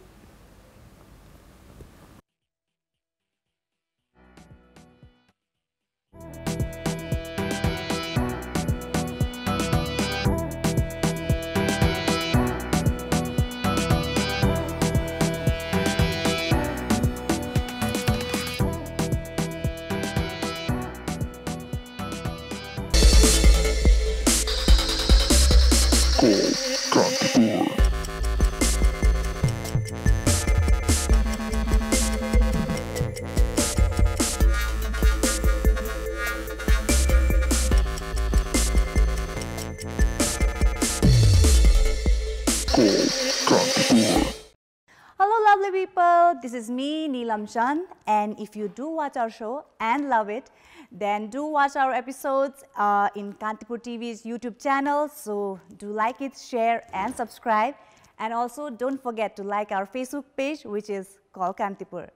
Hello lovely people, this is me Neelam Chand and if you do watch our show and love it then do watch our episodes in Kantipur TV's YouTube channel so do like it, share and subscribe and also don't forget to like our Facebook page which is called Kantipur.